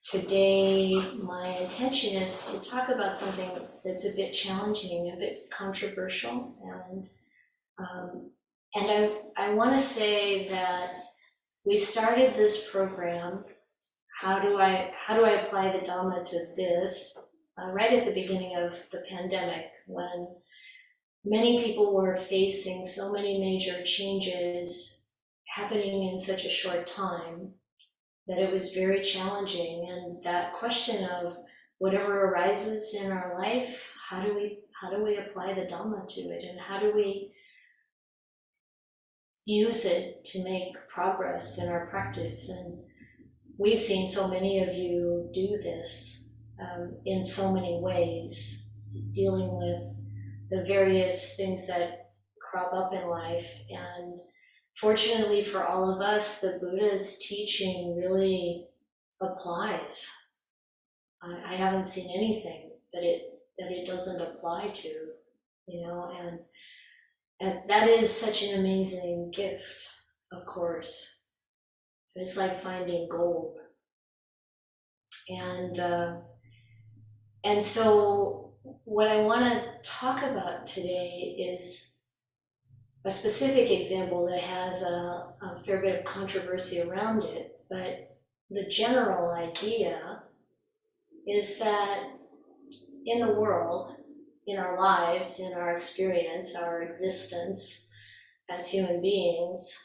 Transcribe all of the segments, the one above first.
Today, my intention is to talk about something that's a bit challenging, a bit controversial, um, and I want to say that we started this program. How do I apply the Dhamma to this? Right at the beginning of the pandemic, when many people were facing so many major changes happening in such a short time, that it was very challenging. And that question of whatever arises in our life, how do we apply the Dhamma to it, and how do we use it to make progress in our practice? And we've seen so many of you do this in so many ways, dealing with the various things that crop up in life. And fortunately for all of us, the Buddha's teaching really applies. I haven't seen anything that it doesn't apply to, and that is such an amazing gift, of course. It's like finding gold. And so what I want to talk about today is a specific example that has a fair bit of controversy around it, but the general idea is that in the world, in our lives, in our experience, our existence as human beings,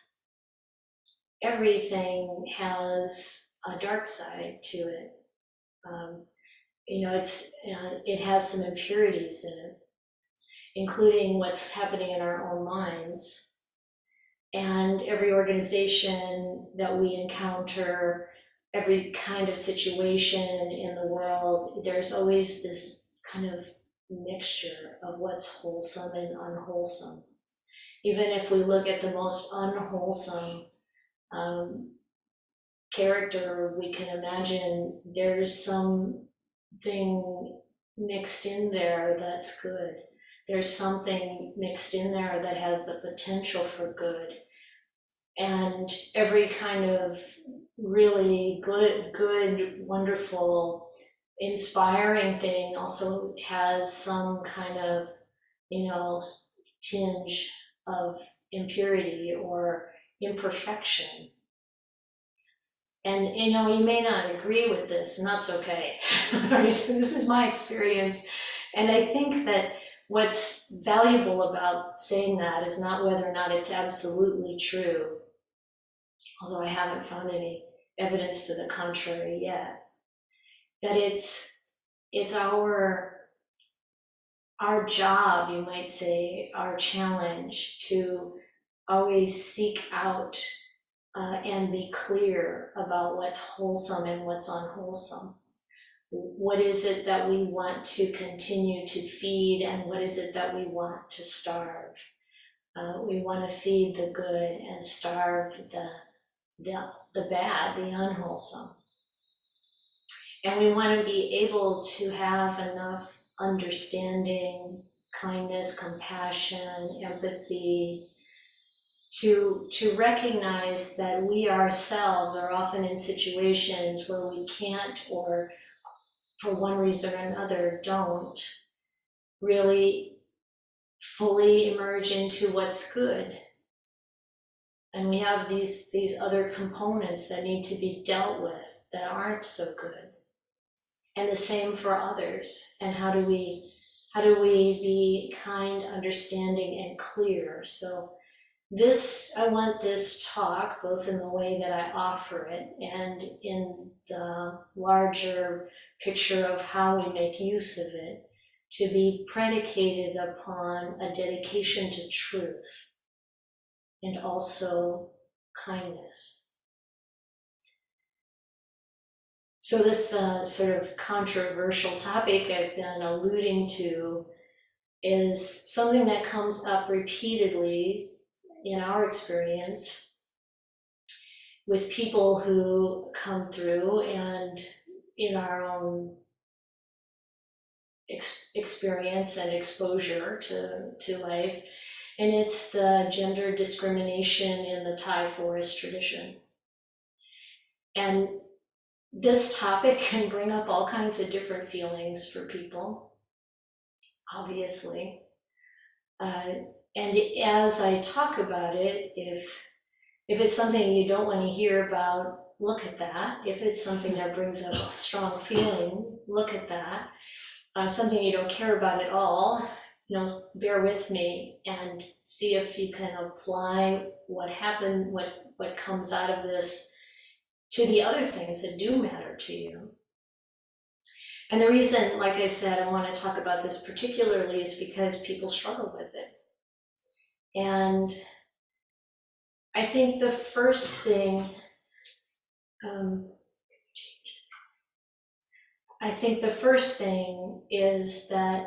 everything has a dark side to it. It has some impurities in it, including what's happening in our own minds. And every organization that we encounter, every kind of situation in the world, there's always this kind of mixture of what's wholesome and unwholesome. Even if we look at the most unwholesome character we can imagine, there's something mixed in there that's good. There's something mixed in there that has the potential for good. And every kind of really good, wonderful, inspiring thing also has some kind of, tinge of impurity or imperfection. And you may not agree with this, and that's okay. Right? This is my experience. And I think that what's valuable about saying that is not whether or not it's absolutely true, although I haven't found any evidence to the contrary yet, that it's our job, you might say, our challenge to always seek out and be clear about what's wholesome and what's unwholesome. What is it that we want to continue to feed, and what is it that we want to starve? We want to feed the good and starve the bad, the unwholesome. And we want to be able to have enough understanding, kindness, compassion, empathy, to recognize that we ourselves are often in situations where we can't, or for one reason or another don't really fully emerge into what's good. And we have these other components that need to be dealt with that aren't so good. And the same for others. And how do we be kind, understanding, and clear? So I want this talk, both in the way that I offer it and in the larger picture of how we make use of it, to be predicated upon a dedication to truth and also kindness. So this sort of controversial topic I've been alluding to is something that comes up repeatedly in our experience with people who come through and in our own experience and exposure to life. And it's the gender discrimination in the Thai forest tradition. And this topic can bring up all kinds of different feelings for people, obviously. And as I talk about it, if it's something you don't want to hear about, look at that. If it's something that brings up a strong feeling, look at that. Something you don't care about at all, bear with me and see if you can apply what happened, what comes out of this to the other things that do matter to you. And the reason, like I said, I want to talk about this particularly is because people struggle with it. And I think the first thing, is that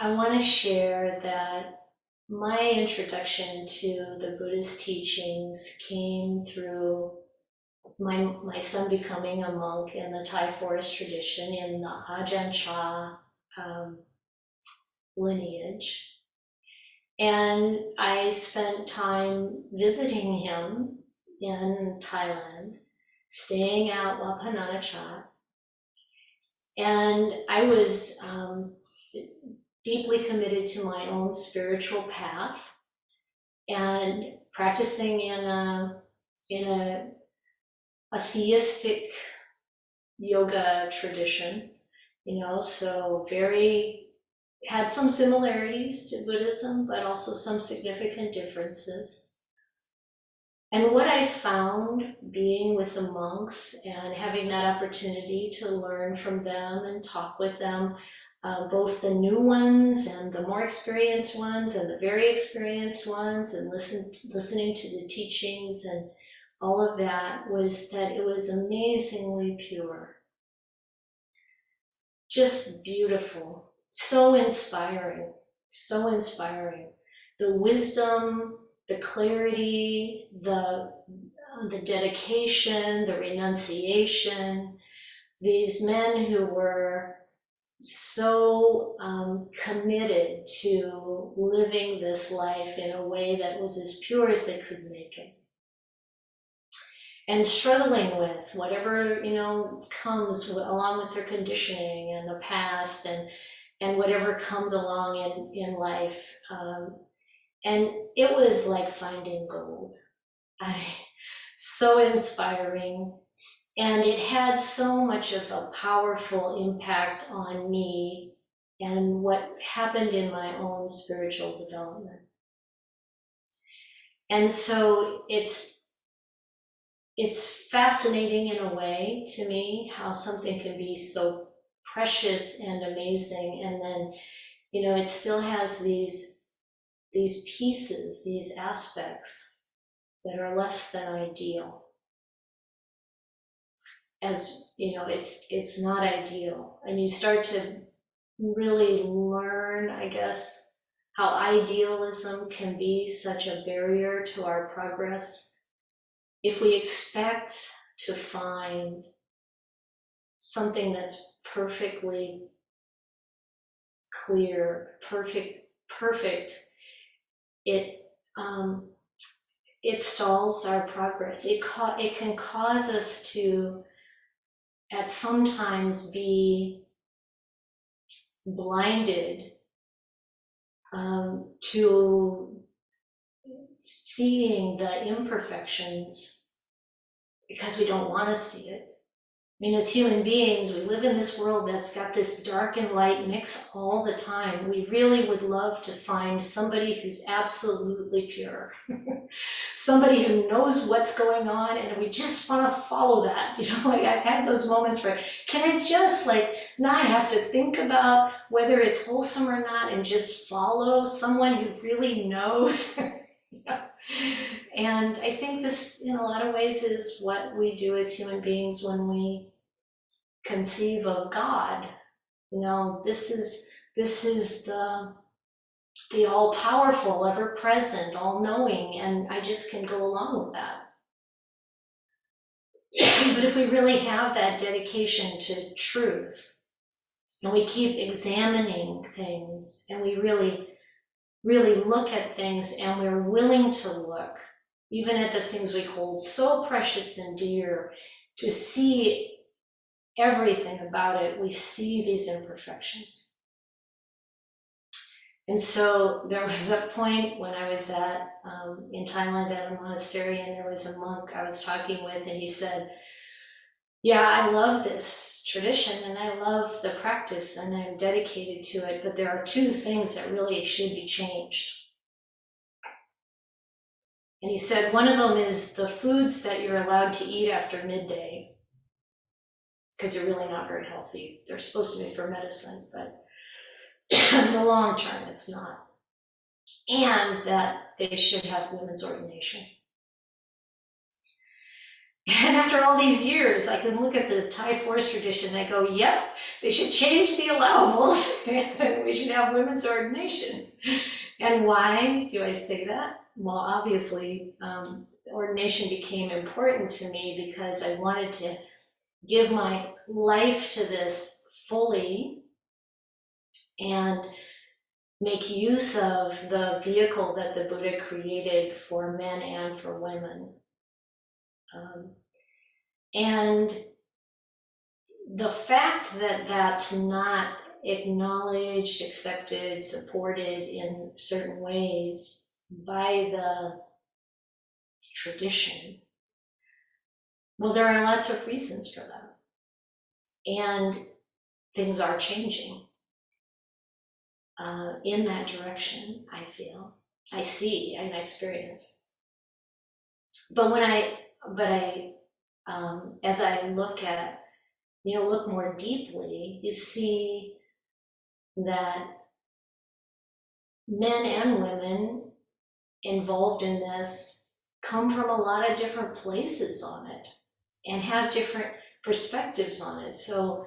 I want to share that my introduction to the Buddhist teachings came through my son becoming a monk in the Thai forest tradition in the Ajahn Chah lineage. And I spent time visiting him in Thailand, staying at Wat Pah Nanachat. And I was deeply committed to my own spiritual path and practicing in a theistic yoga tradition, so had some similarities to Buddhism, but also some significant differences. And what I found being with the monks and having that opportunity to learn from them and talk with them, both the new ones and the more experienced ones and the very experienced ones, and listening to the teachings and all of that, was that it was amazingly pure. Just beautiful. So inspiring. So inspiring. The wisdom, the clarity, the dedication, the renunciation. These men who were so committed to living this life in a way that was as pure as they could make it. And struggling with whatever, comes along with their conditioning and the past and whatever comes along in life. And it was like finding gold. So inspiring. And it had so much of a powerful impact on me and what happened in my own spiritual development. And so it's fascinating in a way to me how something can be so precious and amazing, and then, it still has these pieces, these aspects that are less than ideal. As it's not ideal, and you start to really learn, I guess, how idealism can be such a barrier to our progress. If we expect to find something that's perfectly clear, perfect, it stalls our progress. It can cause us to, at sometimes, be blinded to seeing the imperfections because we don't want to see it. I mean, as human beings, we live in this world that's got this dark and light mix all the time. We really would love to find somebody who's absolutely pure, somebody who knows what's going on, and we just want to follow that. I've had those moments where, can I just not have to think about whether it's wholesome or not and just follow someone who really knows? And I think this, in a lot of ways, is what we do as human beings when we conceive of God. This is the all-powerful, ever-present, all-knowing, and I just can go along with that. But if we really have that dedication to truth, and we keep examining things, and we really look at things, and we're willing to look even at the things we hold so precious and dear, to see everything about it, we see these imperfections. And so there was a point when I was in Thailand at a monastery, and there was a monk I was talking with, and he said, yeah, I love this tradition and I love the practice and I'm dedicated to it, but there are two things that really should be changed. And he said one of them is the foods that you're allowed to eat after midday, because they're really not very healthy. They're supposed to be for medicine, but in the long term, it's not. And that they should have women's ordination. And after all these years, I can look at the Thai forest tradition and I go, yep, they should change the allowables and we should have women's ordination. And why do I say that? Well, obviously, ordination became important to me because I wanted to give my life to this fully and make use of the vehicle that the Buddha created for men and for women. And the fact that that's not acknowledged, accepted, supported in certain ways by the tradition, well, there are lots of reasons for that. And things are changing in that direction, I feel. I see, I experience. But as I look more deeply, you see that men and women involved in this come from a lot of different places on it and have different perspectives on it. So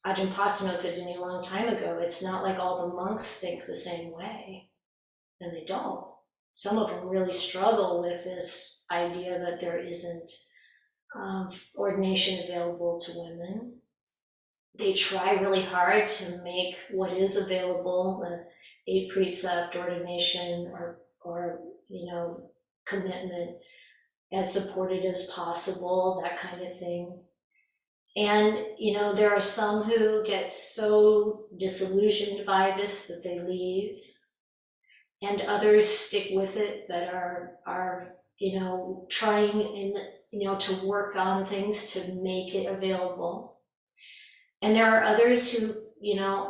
Ajahn Pasanno said to me a long time ago, it's not like all the monks think the same way, and they don't. Some of them really struggle with this idea that there isn't ordination available to women. They try really hard to make what is available, the 8 precept ordination or commitment, as supported as possible, that kind of thing. And there are some who get so disillusioned by this that they leave, and others stick with it that are trying to work on things to make it available. And there are others who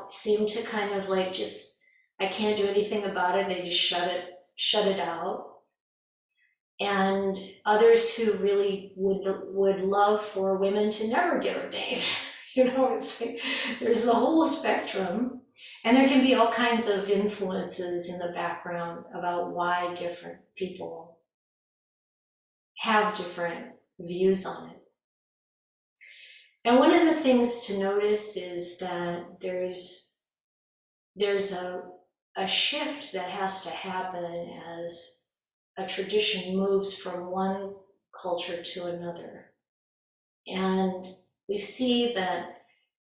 seem to kind of like just, I can't do anything about it, they just shut it out. And others who really would love for women to never get ordained. It's like there's the whole spectrum, and there can be all kinds of influences in the background about why different people have different views on it. And one of the things to notice is that there's a shift that has to happen as a tradition moves from one culture to another. And we see that,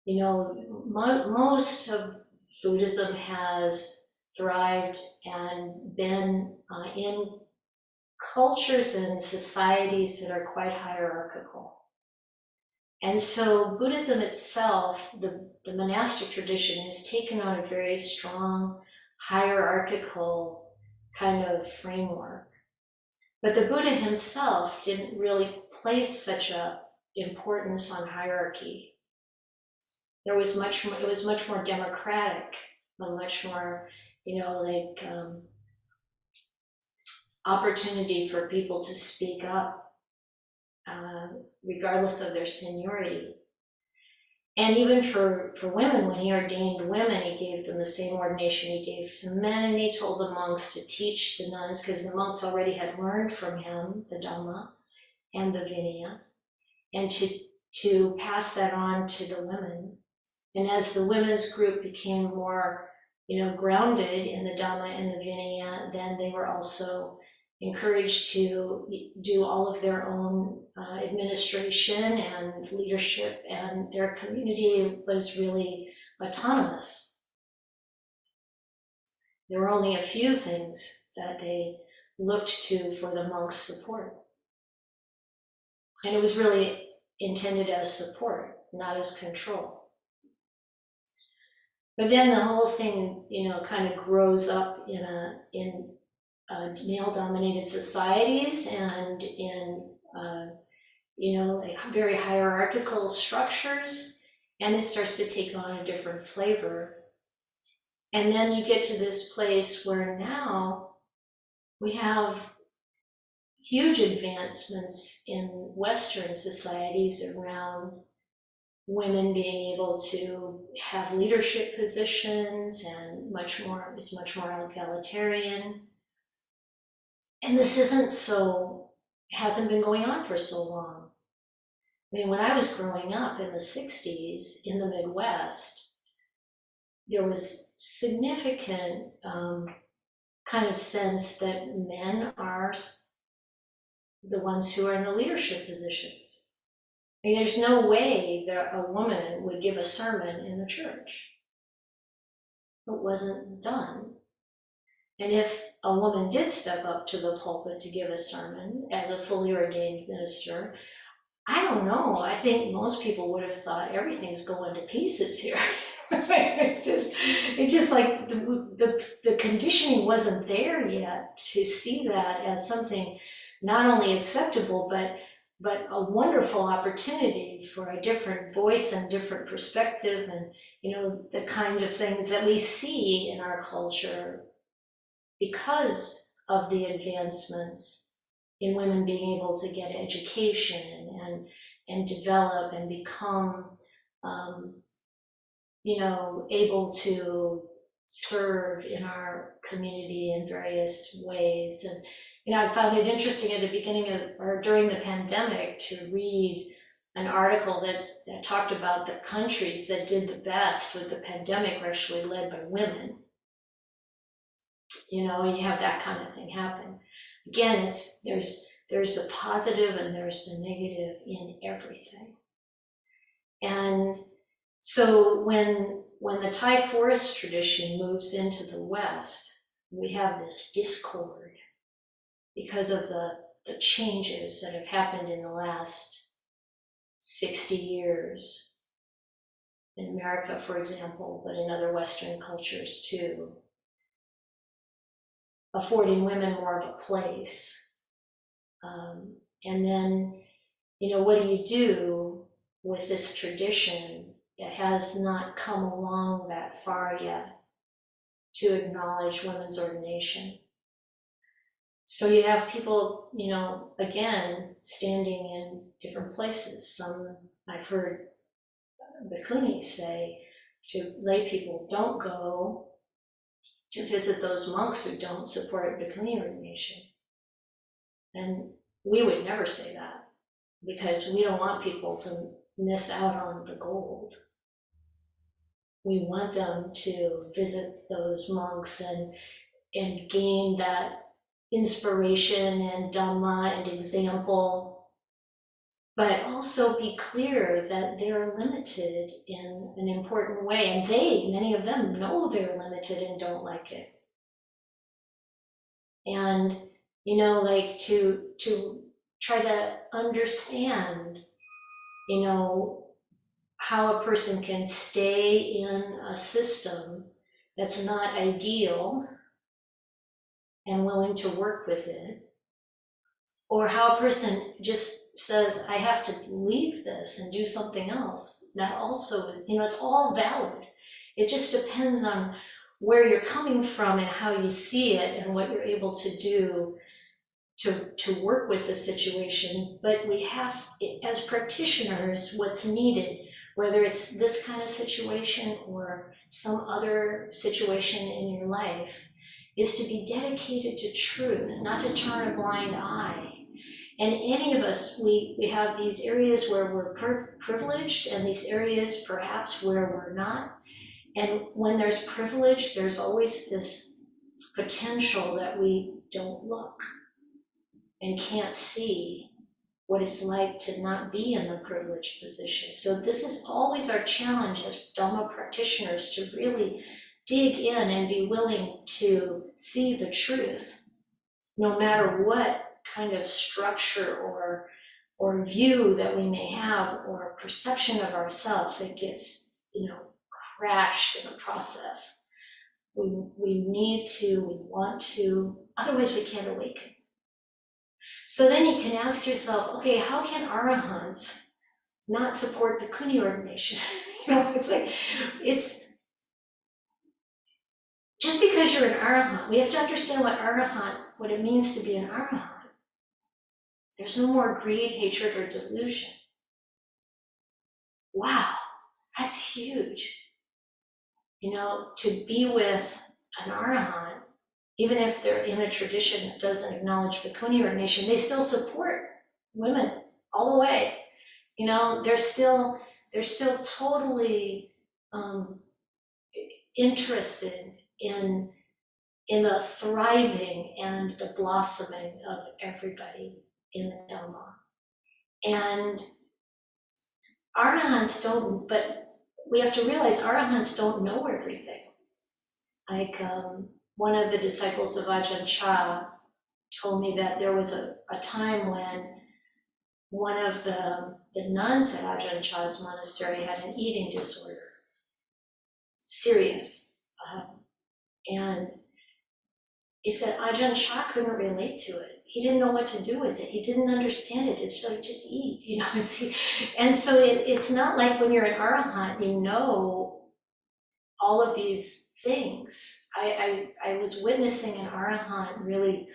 most of Buddhism has thrived and been in cultures and societies that are quite hierarchical. And so Buddhism itself, the monastic tradition, has taken on a very strong hierarchical kind of framework. But the Buddha himself didn't really place such a importance on hierarchy. It was much more democratic, much more, opportunity for people to speak up, regardless of their seniority. And even for women, when he ordained women, he gave them the same ordination he gave to men, and he told the monks to teach the nuns, because the monks already had learned from him the Dhamma and the Vinaya, and to pass that on to the women. And as the women's group became more, grounded in the Dhamma and the Vinaya, then they were also encouraged to do all of their own administration and leadership, and their community was really autonomous. There were only a few things that they looked to for the monks' support. And it was really intended as support, not as control. But then the whole thing, kind of grows up in male-dominated societies and in, like very hierarchical structures, and it starts to take on a different flavor. And then you get to this place where now we have huge advancements in Western societies around women being able to have leadership positions and it's much more egalitarian. And this hasn't been going on for so long. I mean, when I was growing up in the 60s in the Midwest, there was significant kind of sense that men are the ones who are in the leadership positions. I mean, there's no way that a woman would give a sermon in the church. It wasn't done. And if a woman did step up to the pulpit to give a sermon as a fully ordained minister, I don't know. I think most people would have thought everything's going to pieces here. It's just like the conditioning wasn't there yet to see that as something not only acceptable, but a wonderful opportunity for a different voice and different perspective, and the kind of things that we see in our culture because of the advancements in women being able to get education and develop and become able to serve in our community in various ways. And I found it interesting at the beginning or during the pandemic to read an article that talked about the countries that did the best with the pandemic were actually led by women. You have that kind of thing happen. Again, there's the positive and there's the negative in everything. And so when the Thai forest tradition moves into the West, we have this discord because of the changes that have happened in the last 60 years in America, for example, but in other Western cultures too, affording women more of a place. And then, what do you do with this tradition that has not come along that far yet to acknowledge women's ordination? So you have people, again, standing in different places. Some I've heard bhikkhunis say to lay people, don't go to visit those monks who don't support bhikkhuni ordination. And we would never say that because we don't want people to miss out on the gold. We want them to visit those monks and gain that inspiration and Dhamma and example, but also be clear that they're limited in an important way. And many of them know they're limited and don't like it. And, like to try to understand, how a person can stay in a system that's not ideal and willing to work with it, or how a person just says, I have to leave this and do something else. That also, it's all valid. It just depends on where you're coming from and how you see it and what you're able to do to work with the situation. But we have, as practitioners, what's needed, whether it's this kind of situation or some other situation in your life, is to be dedicated to truth, not to turn a blind eye. And any of us, we have these areas where we're privileged and these areas perhaps where we're not. And when there's privilege, there's always this potential that we don't look and can't see what it's like to not be in the privileged position. So this is always our challenge as Dhamma practitioners, to really dig in and be willing to see the truth, no matter what kind of structure or or view that we may have, or perception of ourselves that gets, crashed in the process. We need to, we want to, otherwise we can't awaken. So then you can ask yourself, okay, how can arahants not support bhikkhuni ordination? It's just because you're an arahant, we have to understand what it means to be an arahant. There's no more greed, hatred, or delusion. Wow, that's huge. To be with an arahant, even if they're in a tradition that doesn't acknowledge bhikkhuni ordination, they still support women all the way. They're still totally interested in the thriving and the blossoming of everybody in the Dhamma. And arahants don't, but we have to realize arahants don't know everything. Like one of the disciples of Ajahn Chah told me that there was a time when one of the nuns at Ajahn Chah's monastery had an eating disorder, serious. And he said Ajahn Chah couldn't relate to it. He didn't know what to do with it. He didn't understand it. It's like, just eat, And so it's not like when you're an arahant, all of these things. I was witnessing an arahant really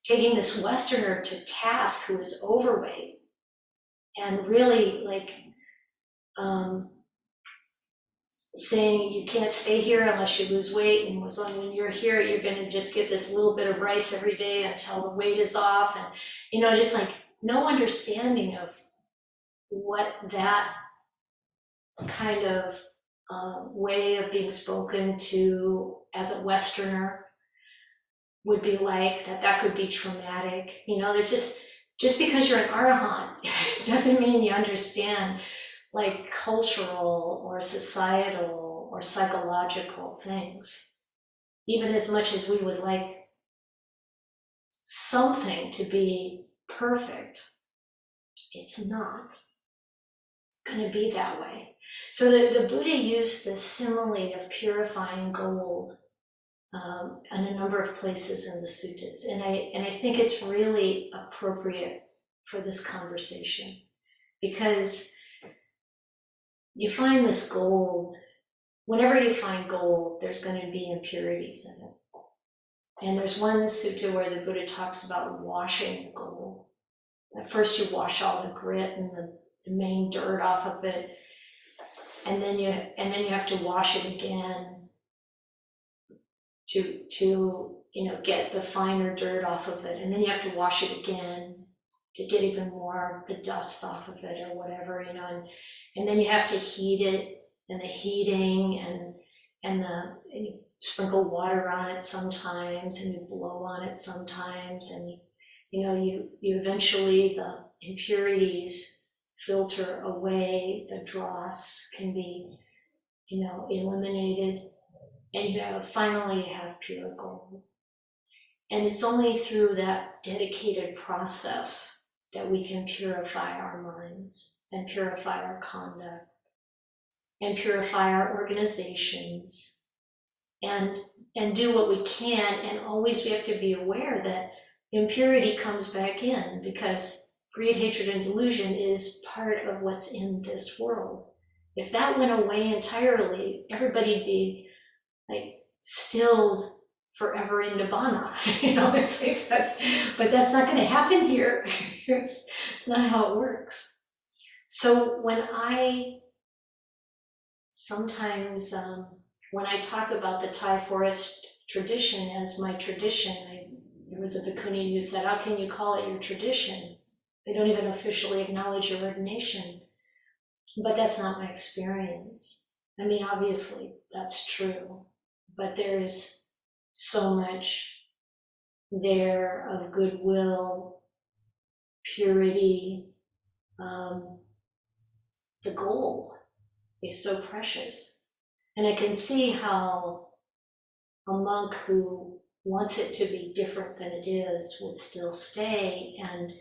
taking this Westerner to task who was overweight, and really saying you can't stay here unless you lose weight, and was when you're here you're going to just get this little bit of rice every day until the weight is off, and just like no understanding of what that kind of way of being spoken to as a Westerner would be like, that could be traumatic. There's just because you're an arahant doesn't mean you understand like cultural or societal or psychological things. Even as much as we would like something to be perfect, it's not going to be that way. So the Buddha used the simile of purifying gold in a number of places in the suttas, and I think it's really appropriate for this conversation, because you find this gold. Whenever you find gold, there's going to be impurities in it. And there's one sutta where the Buddha talks about washing the gold. At first you wash all the grit and the main dirt off of it, and then you have to wash it again to get the finer dirt off of it, and then you have to wash it again to get even more of the dust off of it or whatever, and then you have to heat it, and the heating and you sprinkle water on it sometimes, and you blow on it sometimes, and you eventually, the impurities filter away, the dross can be eliminated, and you finally have pure gold. And it's only through that dedicated process that we can purify our minds and purify our conduct and purify our organizations and do what we can. And always we have to be aware that impurity comes back in, because greed, hatred, and delusion is part of what's in this world. If that went away entirely, everybody'd be like stilled forever in nibbana. It's like but that's not going to happen here. It's not how it works. So when I sometimes when I talk about the Thai forest tradition as my tradition, there was a bhikkhuni who said, how can you call it your tradition? They don't even officially acknowledge your ordination. But that's not my experience. I mean, obviously that's true, but there's so much there of goodwill, purity. The gold is so precious. And I can see how a monk who wants it to be different than it is would still stay, and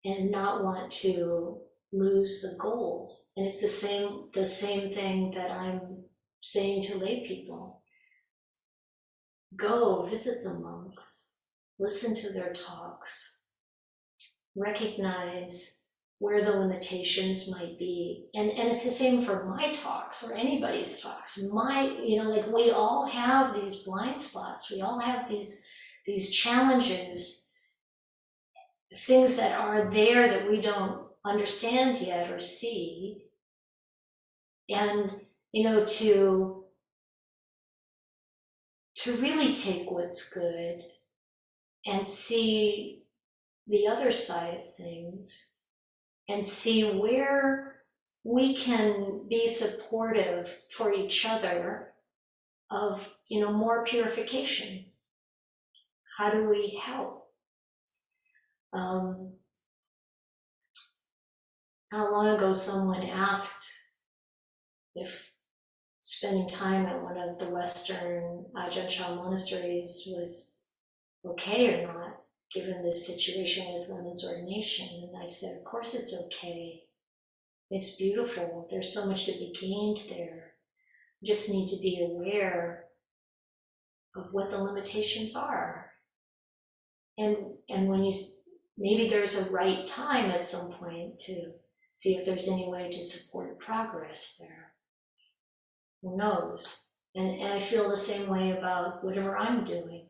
and not want to lose the gold. And it's the same thing that I'm saying to lay people. Go visit the monks, listen to their talks, recognize where the limitations might be. And it's the same for my talks or anybody's talks. Like we all have these blind spots. We all have these challenges, things that are there that we don't understand yet or see. And, to really take what's good and see the other side of things and see where we can be supportive for each other of, more purification. How do we help? Not long ago, someone asked if spending time at one of the Western Ajahn Chah monasteries was okay or not, given this situation with women's ordination. And I said, of course it's okay. It's beautiful. There's so much to be gained there. We just need to be aware of what the limitations are. And when maybe there's a right time at some point to see if there's any way to support progress there. Who knows? And I feel the same way about whatever I'm doing.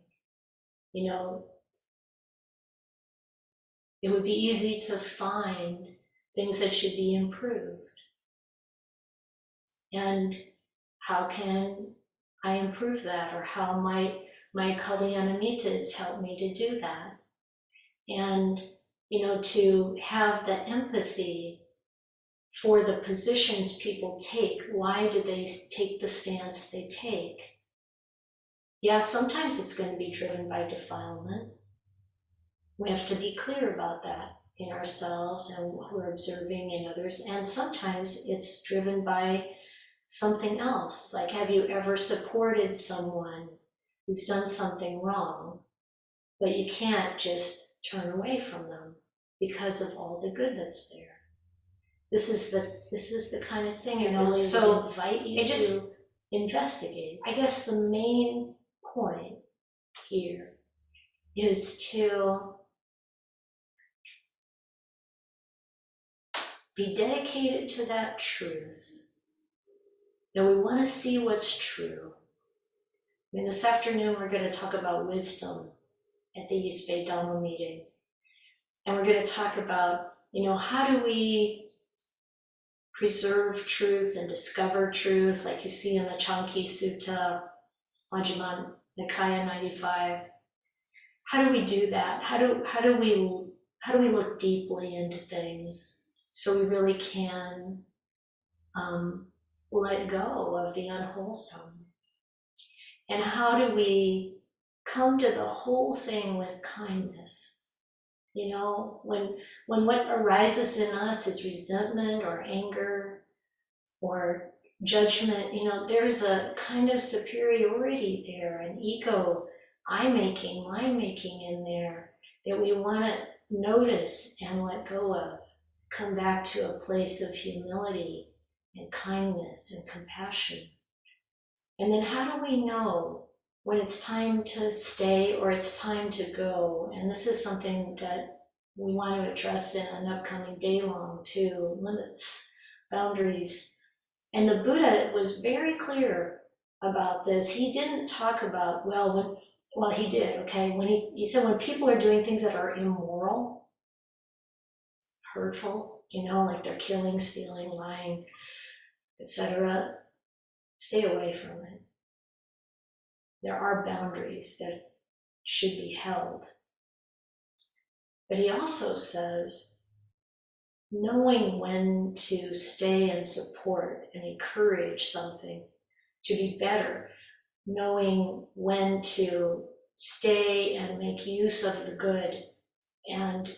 It would be easy to find things that should be improved. And how can I improve that? Or how might my Kalyanamitas help me to do that? And, to have the empathy for the positions people take. Why do they take the stance they take? Yeah, sometimes it's going to be driven by defilement. We have to be clear about that in ourselves and what we're observing in others. And sometimes it's driven by something else. Like, have you ever supported someone who's done something wrong, but you can't just turn away from them because of all the good that's there? This is the kind of thing I really would invite you to investigate. I guess the main point here is to be dedicated to that truth. Now we want to see what's true. This afternoon we're going to talk about wisdom at the East Bay Dhamma meeting. And we're going to talk about, how do we preserve truth and discover truth, like you see in the Chanki Sutta, Majjhima Nikaya 95. How do we do that? How do we look deeply into things so we really can let go of the unwholesome? And how do we come to the whole thing with kindness? When what arises in us is resentment or anger or judgment, there's a kind of superiority there, an ego, I-making, mine-making in there that we want to notice and let go of, come back to a place of humility and kindness and compassion. And then how do we know when it's time to stay or it's time to go? And this is something that we want to address in an upcoming day long too, limits, boundaries. And the Buddha was very clear about this. He didn't talk about, he did, okay, when he said when people are doing things that are immoral, hurtful, like they're killing, stealing, lying, etc., stay away from it. There are boundaries that should be held. But he also says, knowing when to stay and support and encourage something to be better, knowing when to stay and make use of the good and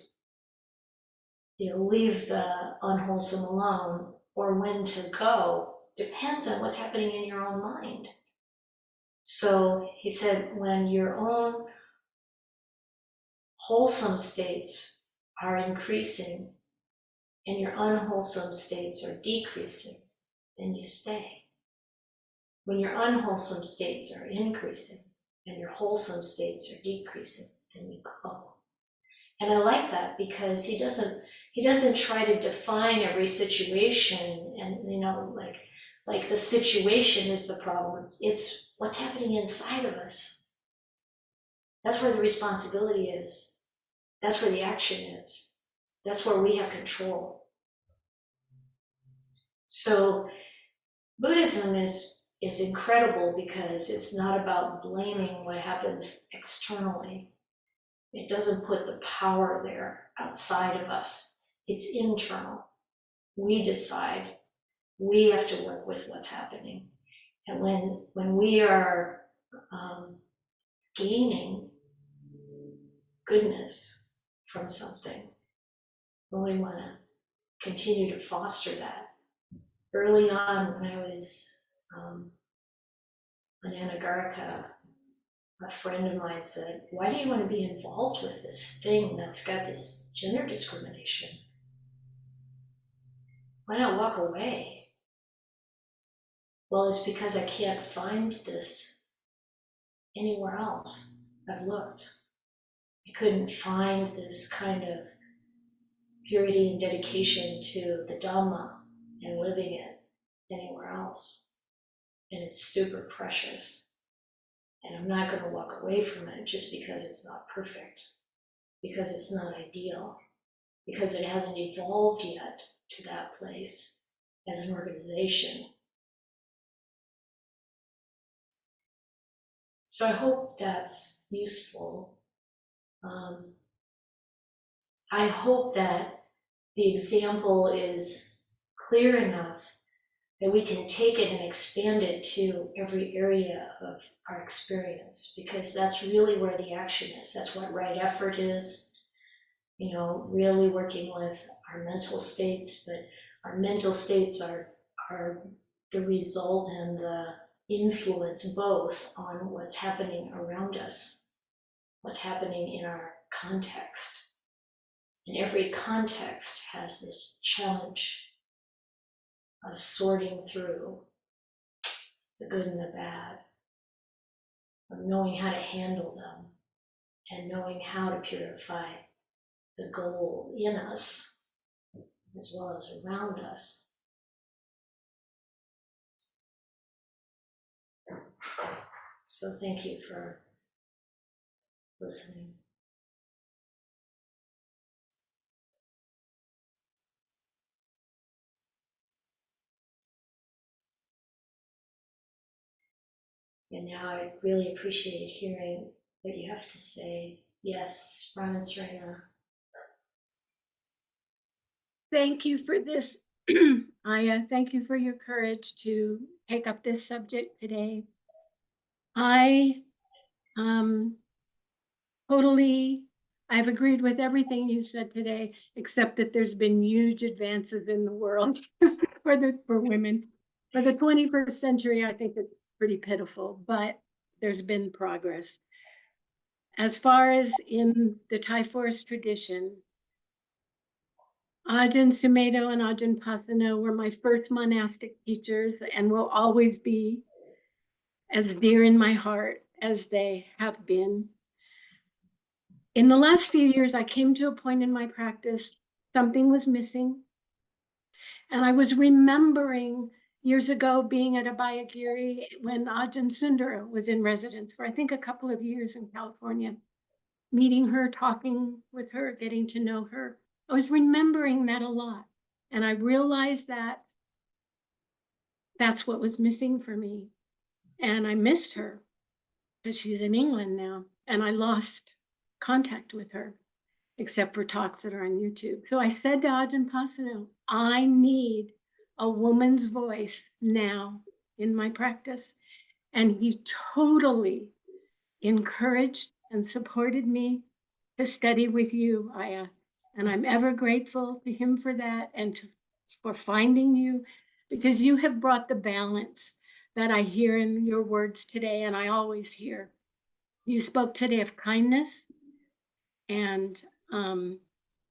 leave the unwholesome alone, or when to go, depends on what's happening in your own mind. So he said, when your own wholesome states are increasing and your unwholesome states are decreasing, then you stay. When your unwholesome states are increasing and your wholesome states are decreasing, then you go. And I like that because he doesn't try to define every situation and, like the situation is the problem. It's what's happening inside of us. That's where the responsibility is. That's where the action is. That's where we have control. So Buddhism is incredible because it's not about blaming what happens externally. It doesn't put the power there outside of us. It's internal. We decide. We have to work with what's happening. And when we are gaining goodness from something, when we want to continue to foster that. Early on, when I was on Anagarika, a friend of mine said, "Why do you want to be involved with this thing that's got this gender discrimination? Why not walk away?" Well, it's because I can't find this anywhere else. I've looked. I couldn't find this kind of purity and dedication to the Dhamma and living it anywhere else. And it's super precious. And I'm not going to walk away from it just because it's not perfect, because it's not ideal, because it hasn't evolved yet to that place as an organization. So I hope that's useful. I hope that the example is clear enough that we can take it and expand it to every area of our experience, because that's really where the action is. That's what right effort is, really working with our mental states, but our mental states are the result and the influence both on what's happening around us, what's happening in our context. And every context has this challenge of sorting through the good and the bad, of knowing how to handle them, and knowing how to purify the gold in us as well as around us. So thank you for listening. And now I really appreciate hearing what you have to say. Yes, Ron and Serena. Thank you for this. I thank you for your courage to take up this subject today. I've agreed with everything you said today, except that there's been huge advances in the world for women. For the 21st century, I think it's pretty pitiful, but there's been progress. As far as in the Thai forest tradition, Ajahn Sumedho and Ajahn Pasano were my first monastic teachers and will always be as dear in my heart as they have been. In the last few years, I came to a point in my practice, something was missing. And I was remembering years ago being at Abhayagiri when Ajahn Sundara was in residence for, I think, a couple of years in California, meeting her, talking with her, getting to know her. I was remembering that a lot. And I realized that that's what was missing for me. And I missed her because she's in England now. And I lost contact with her, except for talks that are on YouTube. So I said to Ajahn Pasano, I need a woman's voice now in my practice. And he totally encouraged and supported me to study with you, Aya. And I'm ever grateful to him for that and for finding you, because you have brought the balance that I hear in your words today, and I always hear. You spoke today of kindness and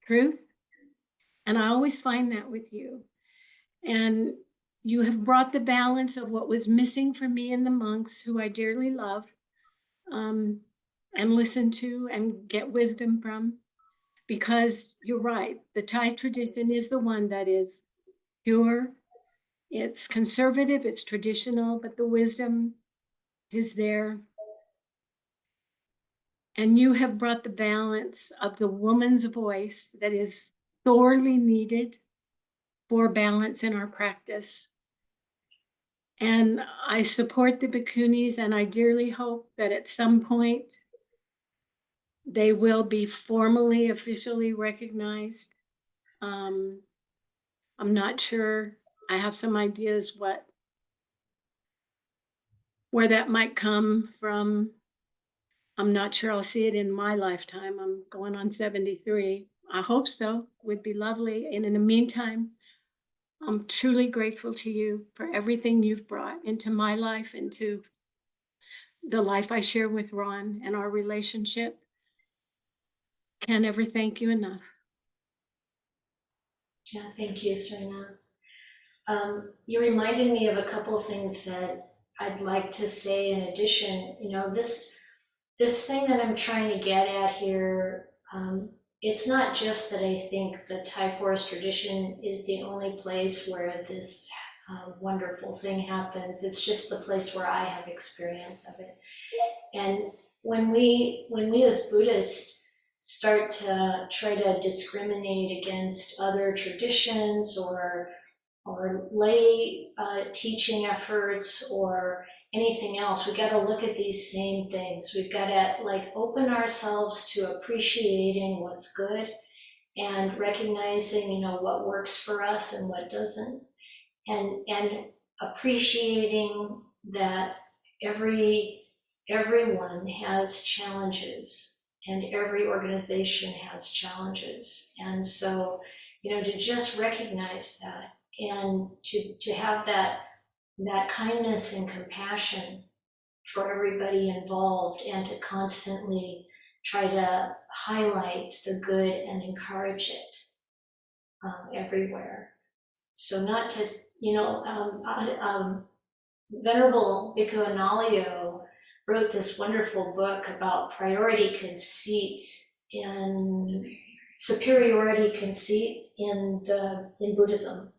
truth. And I always find that with you. And you have brought the balance of what was missing for me and the monks, who I dearly love, um, and listen to and get wisdom from. Because you're right, the Thai tradition is the one that is pure. It's conservative, it's traditional, but the wisdom is there. And you have brought the balance of the woman's voice that is sorely needed for balance in our practice. And I support the bhikkhunis, and I dearly hope that at some point they will be formally, officially recognized. I'm not sure. I have some ideas where that might come from. I'm not sure I'll see it in my lifetime. I'm going on 73. I hope so. Would be lovely. And in the meantime, I'm truly grateful to you for everything you've brought into my life, into the life I share with Ron and our relationship. Can't ever thank you enough. Yeah, thank you, Serena. You reminded me of a couple of things that I'd like to say in addition. You know, this thing that I'm trying to get at here, it's not just that I think the Thai forest tradition is the only place where this wonderful thing happens. It's just the place where I have experience of it. And when we as Buddhists start to try to discriminate against other traditions or lay teaching efforts or anything else, we got to look at these same things. We've got to like open ourselves to appreciating what's good and recognizing, you know, what works for us and what doesn't, and appreciating that everyone has challenges and every organization has challenges. And so, you know, to just recognize that and to have that kindness and compassion for everybody involved, and to constantly try to highlight the good and encourage it everywhere. So not to, you know, Venerable Bhikkhu Analayo wrote this wonderful book about priority conceit in superiority conceit in Buddhism.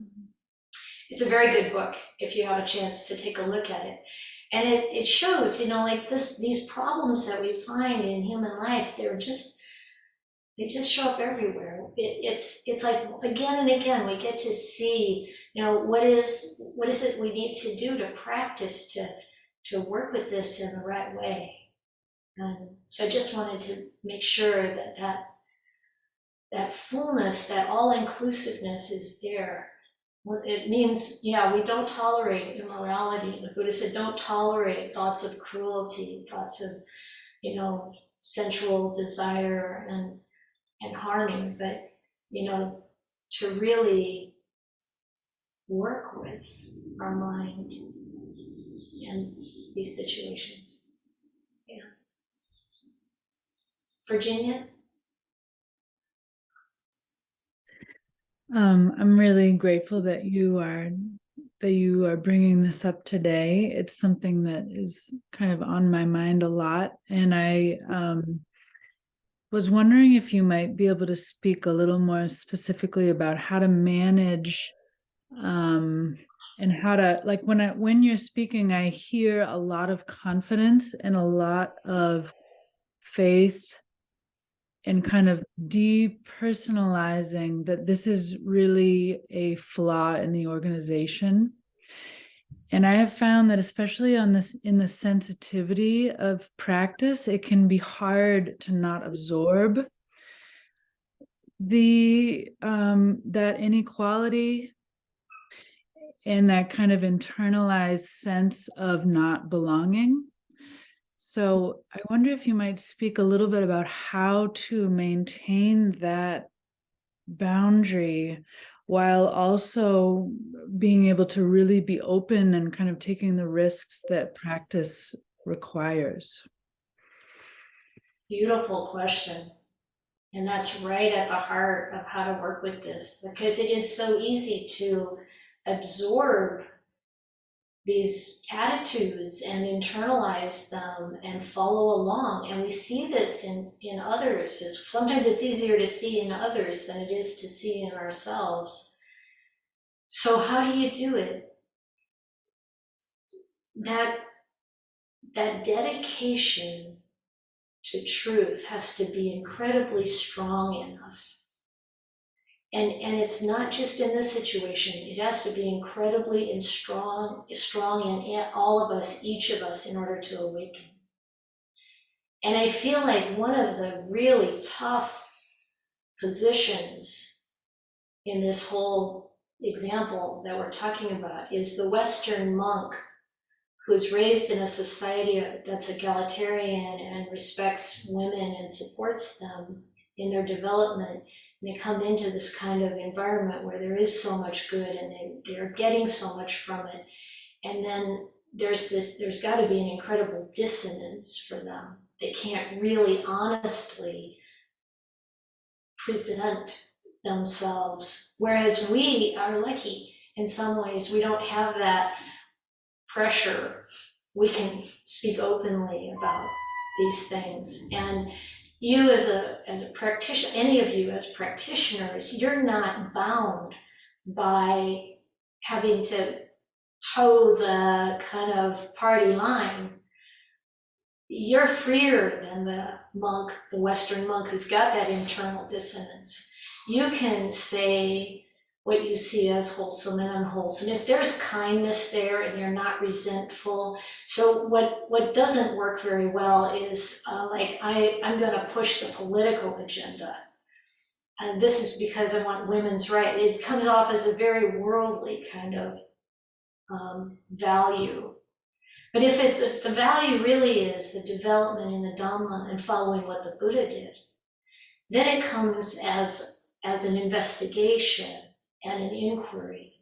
It's a very good book if you have a chance to take a look at it. And it shows, you know, like these problems that we find in human life, they just show up everywhere. It's like again and again we get to see, you know, what is it we need to do to practice to work with this in the right way. And so I just wanted to make sure that fullness, that all inclusiveness is there. It means, yeah, we don't tolerate immorality. The Buddha said, don't tolerate thoughts of cruelty, thoughts of, you know, sensual desire and harming, but, you know, to really work with our mind in these situations. Yeah. Virginia? I'm really grateful that you are bringing this up today. It's something that is kind of on my mind a lot, and I was wondering if you might be able to speak a little more specifically about how to manage and how to, like, when you're speaking, I hear a lot of confidence and a lot of faith and kind of depersonalizing that this is really a flaw in the organization. And I have found that especially in the sensitivity of practice, it can be hard to not absorb that inequality and that kind of internalized sense of not belonging. So I wonder if you might speak a little bit about how to maintain that boundary while also being able to really be open and kind of taking the risks that practice requires. Beautiful question. And that's right at the heart of how to work with this, because it is so easy to absorb these attitudes and internalize them and follow along. And we see this in others. Sometimes it's easier to see in others than it is to see in ourselves. So how do you do it? That dedication to truth has to be incredibly strong in us. And it's not just in this situation, it has to be incredibly and strong in all of us, each of us, in order to awaken. And I feel like one of the really tough positions in this whole example that we're talking about is the Western monk who's raised in a society that's egalitarian and respects women and supports them in their development. And they come into this kind of environment where there is so much good and they're getting so much from it. And then there's got to be an incredible dissonance for them. They can't really honestly present themselves. Whereas we are lucky in some ways. We don't have that pressure. We can speak openly about these things. And you as a practitioner, any of you as practitioners, you're not bound by having to toe the kind of party line. You're freer than the monk, the Western monk who's got that internal dissonance. You can say what you see as wholesome and unwholesome. If there's kindness there and you're not resentful. So what doesn't work very well is I'm going to push the political agenda. And this is because I want women's rights. It comes off as a very worldly kind of value. But if the value really is the development in the Dhamma and following what the Buddha did, then it comes as an investigation and an inquiry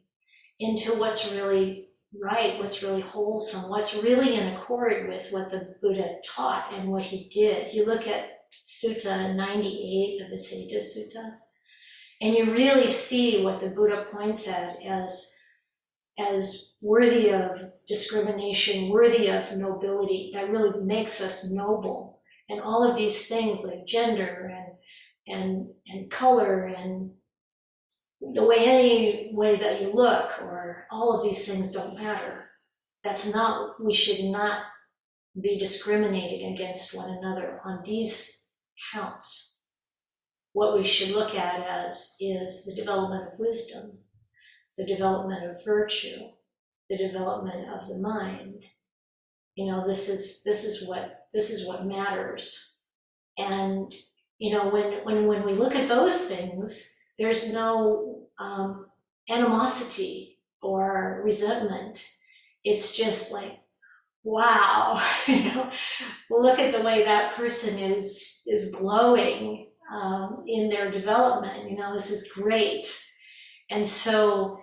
into what's really right, what's really wholesome, what's really in accord with what the Buddha taught and what he did. You look at Sutta 98 of the Sutta Sutta, and you really see what the Buddha points at as worthy of discrimination, worthy of nobility, that really makes us noble. And all of these things like gender and color and any way that you look, or all of these things don't matter. We should not be discriminating against one another on these counts. What we should look at as is the development of wisdom, the development of virtue, the development of the mind. This is what matters. And when we look at those things, there's no animosity or resentment. It's just like, wow, look at the way that person is glowing in their development. This is great. And so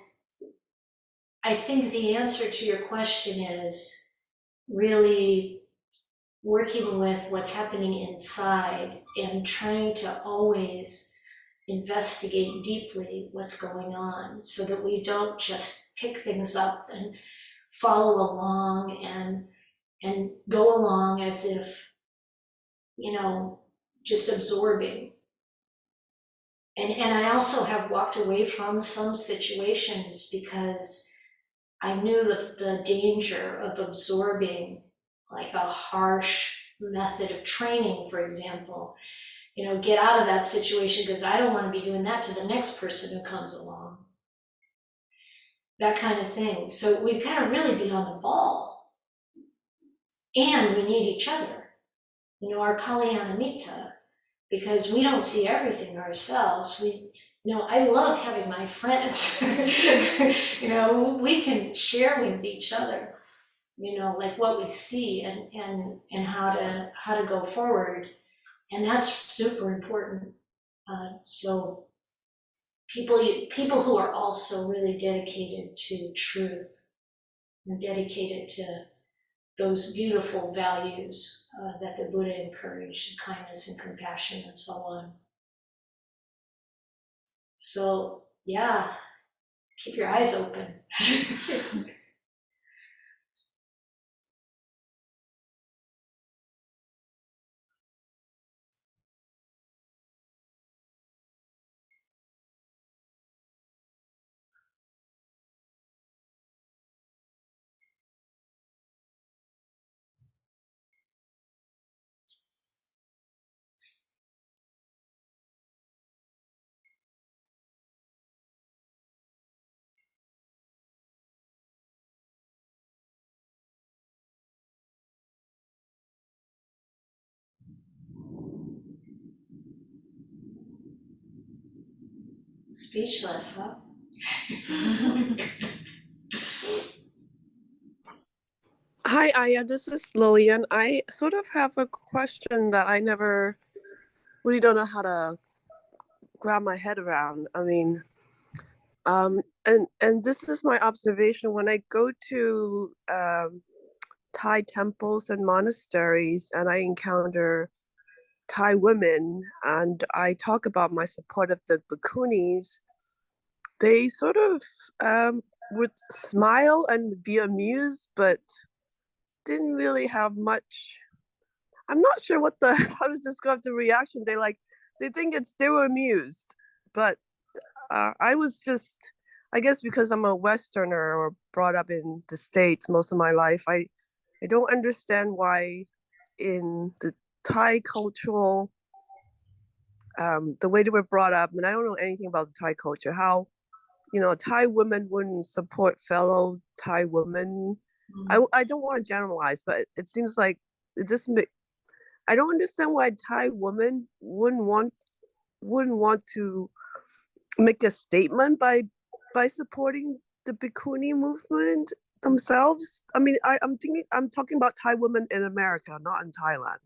I think the answer to your question is really working with what's happening inside and trying to always investigate deeply what's going on so that we don't just pick things up and follow along and go along as if, just absorbing. And I also have walked away from some situations because I knew the danger of absorbing like a harsh method of training, for example. Get out of that situation because I don't want to be doing that to the next person who comes along. That kind of thing. So we've got to really be on the ball. And we need each other. Our Kalyanamitta, because we don't see everything ourselves. I love having my friends. We can share with each other, like what we see and how to go forward. And that's super important. So people who are also really dedicated to truth and dedicated to those beautiful values that the Buddha encouraged, kindness and compassion and so on. So yeah, keep your eyes open. Speechless, huh? Hi, Aya. This is Lillian. I sort of have a question that I never really don't know how to grab my head around. I mean, and this is my observation when I go to Thai temples and monasteries, and I encounter Thai women, and I talk about my support of the bhikkhunis. They sort of would smile and be amused, but didn't really have much. I'm not sure what the how to describe the reaction. They think they were amused, but I was just, I guess because I'm a Westerner or brought up in the States most of my life, I don't understand why in the Thai cultural the way they were brought up, and I don't know anything about the Thai culture, how Thai women wouldn't support fellow Thai women. I don't want to generalize, but it seems like it just I don't understand why Thai women wouldn't want to make a statement by supporting the bikini movement themselves. I mean, I'm talking about Thai women in America, not in Thailand.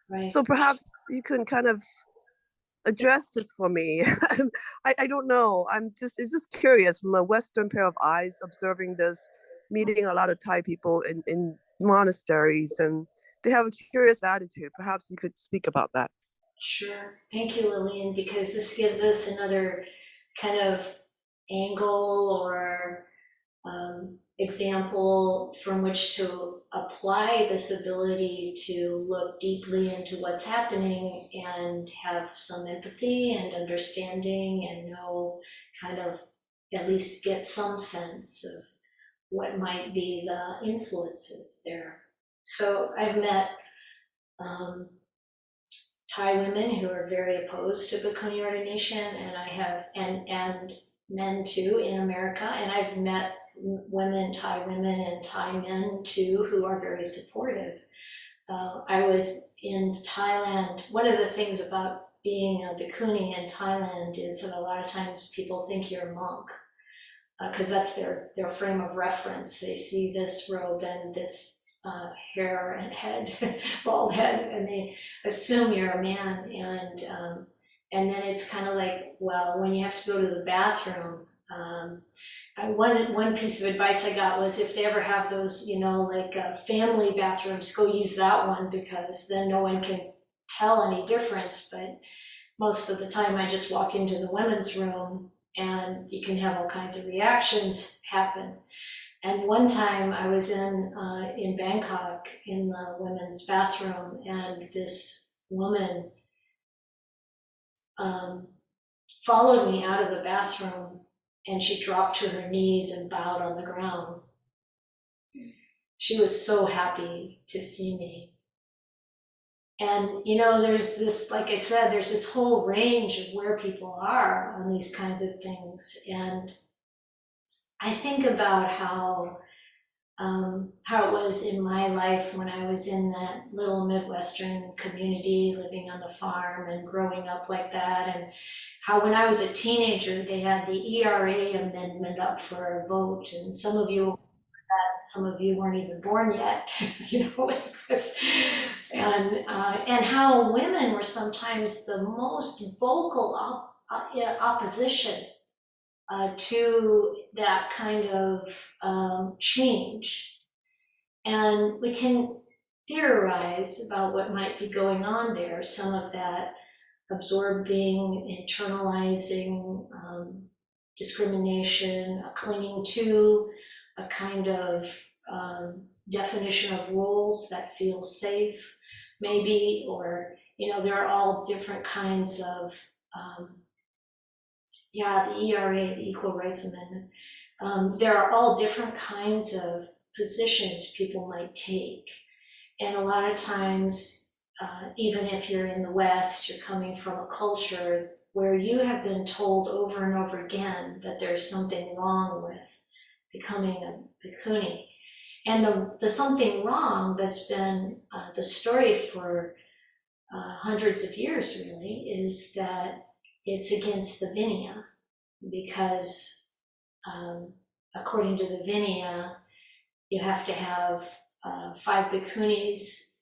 Right. So perhaps you can kind of address this for me. I don't know. It's just curious from a Western pair of eyes observing this, meeting a lot of Thai people in monasteries, and they have a curious attitude. Perhaps you could speak about that. Sure. Thank you, Lillian, because this gives us another kind of angle or example from which to apply this ability to look deeply into what's happening and have some empathy and understanding and know, kind of at least get some sense of what might be the influences there. So I've met um, Thai women who are very opposed to Bhikkhuni ordination, and I have, and men too in America, and I've met Thai women and Thai men too, who are very supportive. I was in Thailand. One of the things about being a Bhikkhuni in Thailand is that a lot of times people think you're a monk, because that's their frame of reference. They see this robe and this hair and head, bald head, and they assume you're a man. And then it's kind of like, well, when you have to go to the bathroom, one piece of advice I got was if they ever have those, like family bathrooms, go use that one because then no one can tell any difference. But most of the time I just walk into the women's room and you can have all kinds of reactions happen. And one time I was in Bangkok in the women's bathroom, and this woman followed me out of the bathroom, and she dropped to her knees and bowed on the ground. She was so happy to see me. And, there's this, like I said, there's this whole range of where people are on these kinds of things. And I think about how it was in my life when I was in that little Midwestern community, living on the farm and growing up like that, and how when I was a teenager, they had the ERA amendment up for a vote, and some of you weren't even born yet, like this. And how women were sometimes the most vocal opposition to that kind of change. And we can theorize about what might be going on there. Some of that absorbing, internalizing discrimination, a clinging to, a kind of definition of rules that feel safe, maybe, or, there are all different kinds of, the ERA, the Equal Rights Amendment. There are all different kinds of positions people might take. And a lot of times, even if you're in the West, you're coming from a culture where you have been told over and over again that there's something wrong with becoming a bhikkhuni. And the something wrong that's been the story for hundreds of years, really, is that it's against the Vinaya, because according to the Vinaya, you have to have 5 bhikkhunis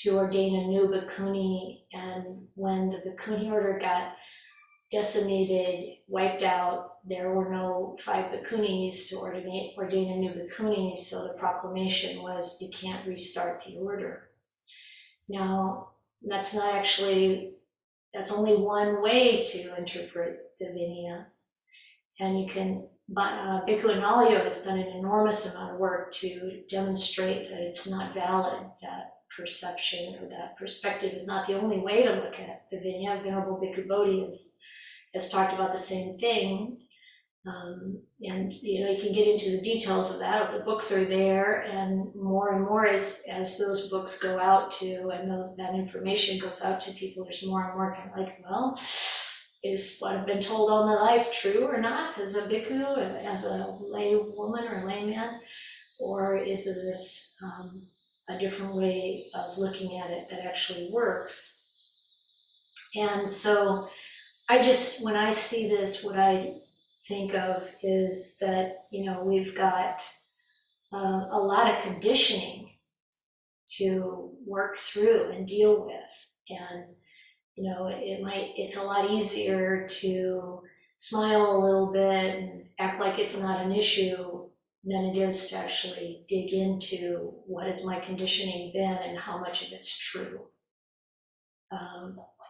to ordain a new bhikkhuni, and when the bhikkhuni order got decimated, wiped out, there were no 5 bhikkhunis to ordain a new bhikkhuni, so the proclamation was you can't restart the order. Now, that's only one way to interpret the Vinaya, and you can, Bhikkhu Analayo has done an enormous amount of work to demonstrate that it's not valid, that perception or that perspective is not the only way to look at the Vinaya. Venerable Bhikkhu Bodhi has talked about the same thing. And you can get into the details of that. The books are there, and more as those books go out to, and that information goes out to people, there's more and more kind of like, well, is what I've been told all my life true or not as a bhikkhu, as a lay woman or layman, or is this a different way of looking at it that actually works? And so when I see this, what I think of is that, we've got a lot of conditioning to work through and deal with. And, it's a lot easier to smile a little bit and act like it's not an issue than it is to actually dig into what has my conditioning been and how much of it's true.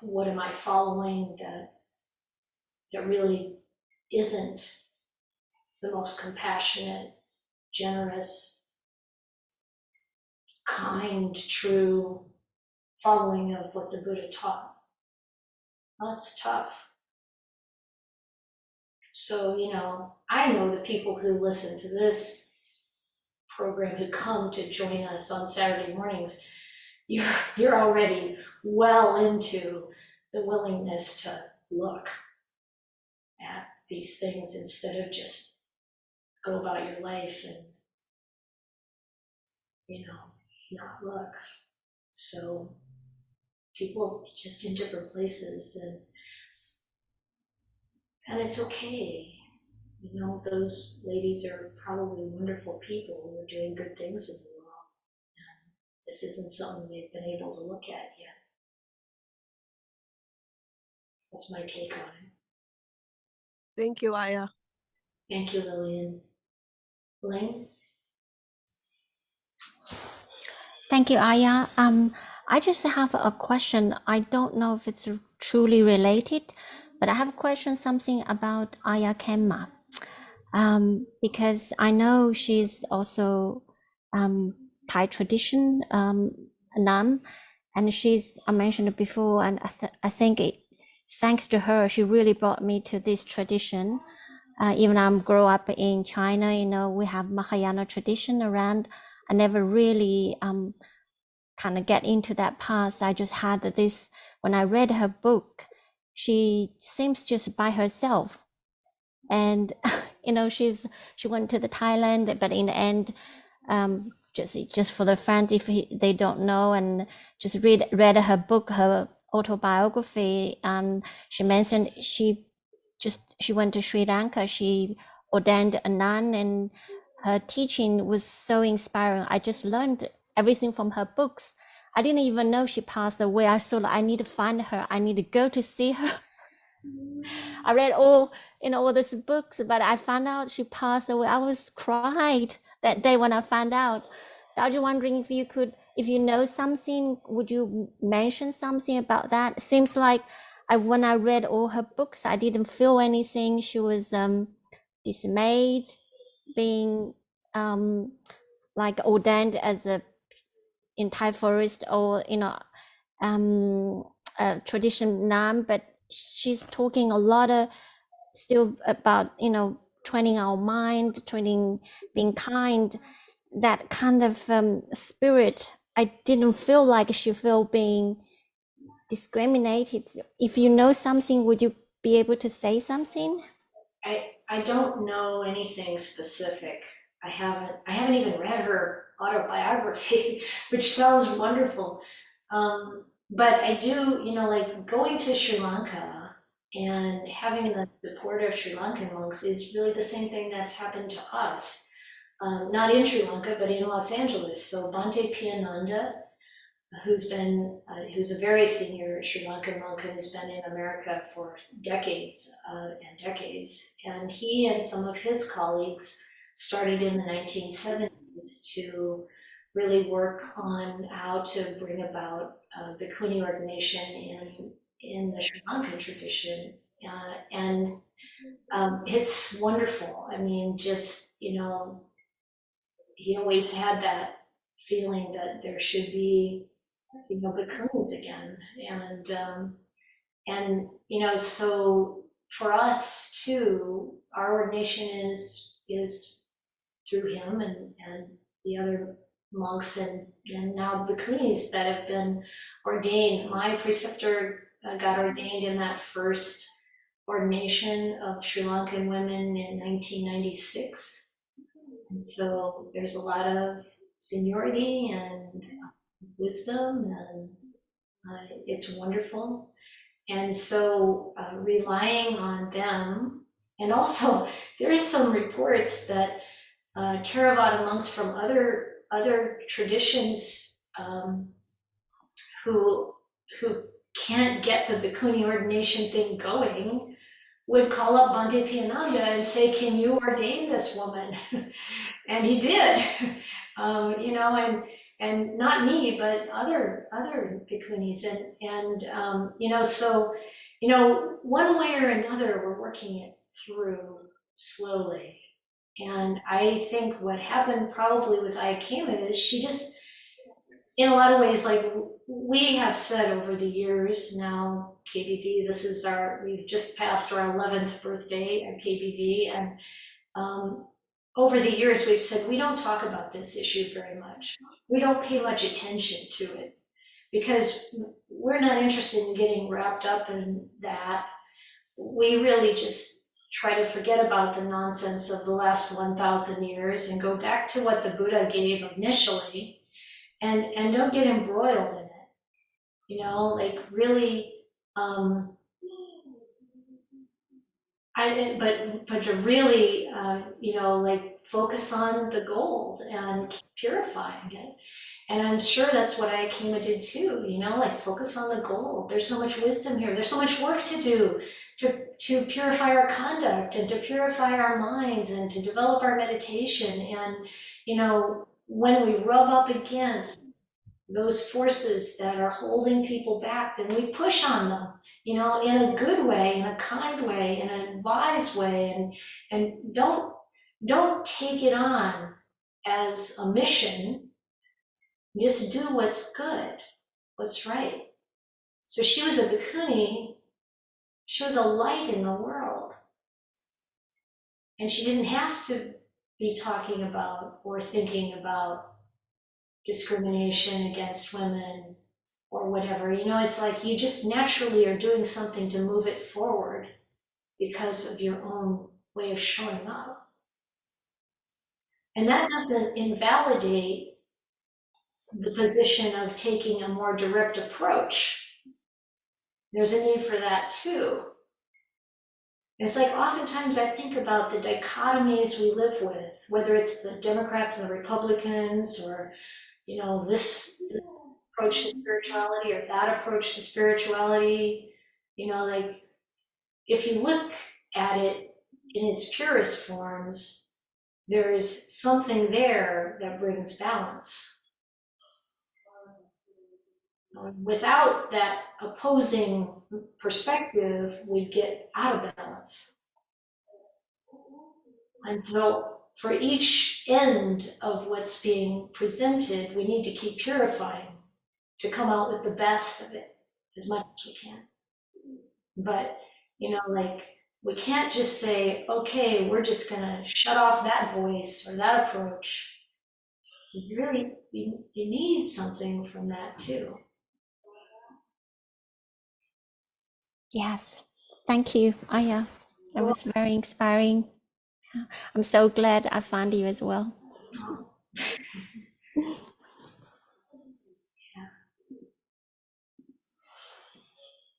What am I following that really isn't the most compassionate, generous, kind, true following of what the Buddha taught? Well, it's tough. So, I know the people who listen to this program, who come to join us on Saturday mornings, you're already well into the willingness to look at these things instead of just go about your life and, not look. So people just in different places, and it's okay. Those ladies are probably wonderful people who are doing good things in the world. And this isn't something they've been able to look at yet. That's my take on it. Thank you, Aya. Thank you, Lillian. Ling? Thank you, Aya. I just have a question. I don't know if it's truly related, but I have a question, something about Aya Kemma. Because I know she's also Thai tradition nun, and I mentioned it before, and I think thanks to her, she really brought me to this tradition. Even I'm grow up in China, we have Mahayana tradition around. I never really kind of get into that path. I just had this, when I read her book, she seems just by herself. And, she went to the Thailand, but in the end, just for the friends, if they don't know, and just read her book, her autobiography, and she mentioned she went to Sri Lanka, she ordained a nun, and her teaching was so inspiring. I just learned everything from her books. I didn't even know she passed away. I thought I need to find her. I need to go to see her. I read all these books, but I found out she passed away. I was cried that day when I found out. So I was just wondering if you know something, would you mention something about that? It seems like when I read all her books, I didn't feel anything. She was dismayed, being like ordained as a in Thai forest, or a tradition nun, but she's talking a lot of still about training our mind, training being kind, that kind of spirit. I didn't feel like she felt being discriminated. If you know something, would you be able to say something? I don't know anything specific. I haven't even read her autobiography, which sounds wonderful. But I do, like going to Sri Lanka and having the support of Sri Lankan monks is really the same thing that's happened to us. Not in Sri Lanka, but in Los Angeles. So Bhante Piyananda, who's a very senior Sri Lankan monk and has been in America for decades and decades. And he and some of his colleagues started in the 1970s to really work on how to bring about bhikkhuni ordination in the Sri Lankan tradition. And it's wonderful. I mean, just, he always had that feeling that there should be bhikkhunis again. And so for us too, our ordination is through him and the other monks and now bhikkhunis that have been ordained. My preceptor got ordained in that first ordination of Sri Lankan women in 1996. And so there's a lot of seniority and wisdom, and it's wonderful. And so relying on them, and also there's some reports that Theravada monks from other traditions who can't get the bhikkhuni ordination thing going would call up Bhante Piyananda and say, "Can you ordain this woman?" And he did, and not me, but other bhikkhunis, and so one way or another, we're working it through slowly. And I think what happened probably with Aikema is she just, in a lot of ways, like we have said over the years now, KBV, we've just passed our 11th birthday at KBV, and over the years we've said we don't talk about this issue very much. We don't pay much attention to it because we're not interested in getting wrapped up in that. We really just try to forget about the nonsense of the last 1,000 years and go back to what the Buddha gave initially, and don't get embroiled in it, like really, but to really, like focus on the gold and keep purifying it. And I'm sure that's what Aikema did too, like focus on the gold. There's so much wisdom here. There's so much work to do to purify our conduct and to purify our minds and to develop our meditation. And, when we rub up against those forces that are holding people back, then we push on them, in a good way, in a kind way, in a wise way, and don't take it on as a mission. Just do what's good, what's right. So she was a bhikkhuni, she was a light in the world. And she didn't have to be talking about or thinking about discrimination against women or whatever. It's like you just naturally are doing something to move it forward because of your own way of showing up. And that doesn't invalidate the position of taking a more direct approach. There's a need for that too. It's like oftentimes I think about the dichotomies we live with, whether it's the Democrats and the Republicans, or this approach to spirituality or that approach to spirituality. Like if you look at it in its purest forms, there's something there that brings balance. Without that opposing perspective, we get out of balance. And so for each end of what's being presented, we need to keep purifying to come out with the best of it as much as we can. But, like, we can't just say, okay, we're just going to shut off that voice or that approach. It's really, you need something from that too. Yes, thank you, Aya. That was very inspiring. I'm so glad I found you as well.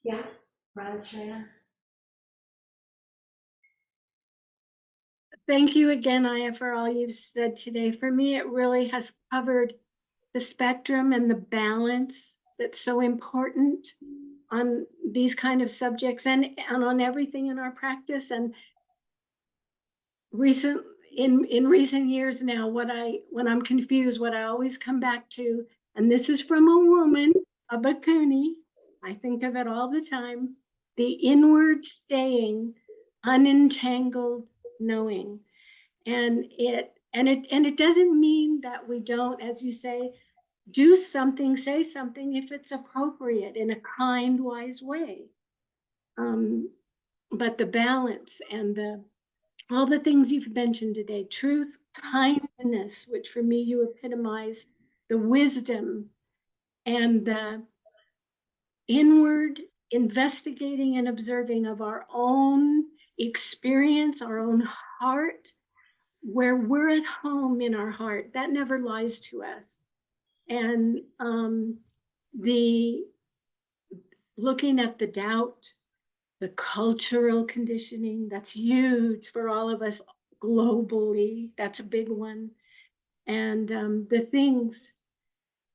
Yeah, Ron, Serena. Thank you again, Aya, for all you've said today. For me, it really has covered the spectrum and the balance that's so important on these kind of subjects and on everything in our practice. And in recent years now, when I'm confused, what I always come back to, and this is from a woman, a bhikkhuni, I think of it all the time, the inward staying, unentangled knowing. And it doesn't mean that we don't, as you say, do something, say something if it's appropriate in a kind, wise way. But the balance and all the things you've mentioned today, truth, kindness, which for me you epitomize, the wisdom and the inward investigating and observing of our own experience, our own heart, where we're at home in our heart, that never lies to us. And the looking at the doubt, the cultural conditioning, that's huge for all of us globally. That's a big one. And the things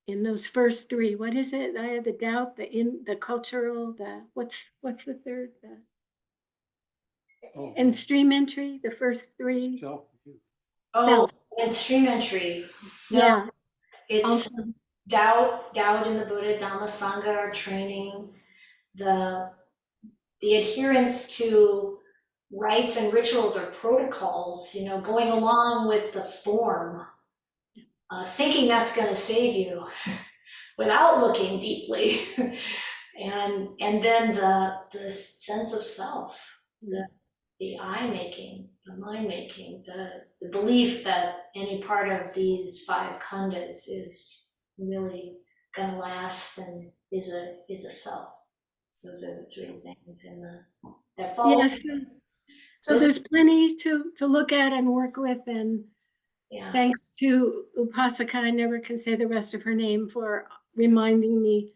in those first three, what is it? I had the doubt, the cultural, what's the third? And stream entry, the first three. Oh, and stream entry. No, Yeah. it's Also, doubt in the Buddha, Dhamma, Sangha are training, the adherence to rites and rituals or protocols, going along with the form, thinking that's going to save you without looking deeply. and then the sense of self, the I making, the mind making, the belief that any part of these five khandhas is really going to last and is a self. Those are the three things that fall. yes. So there's plenty to look at and work with. And Yeah. thanks to Upasaka, I never can say the rest of her name, for reminding me,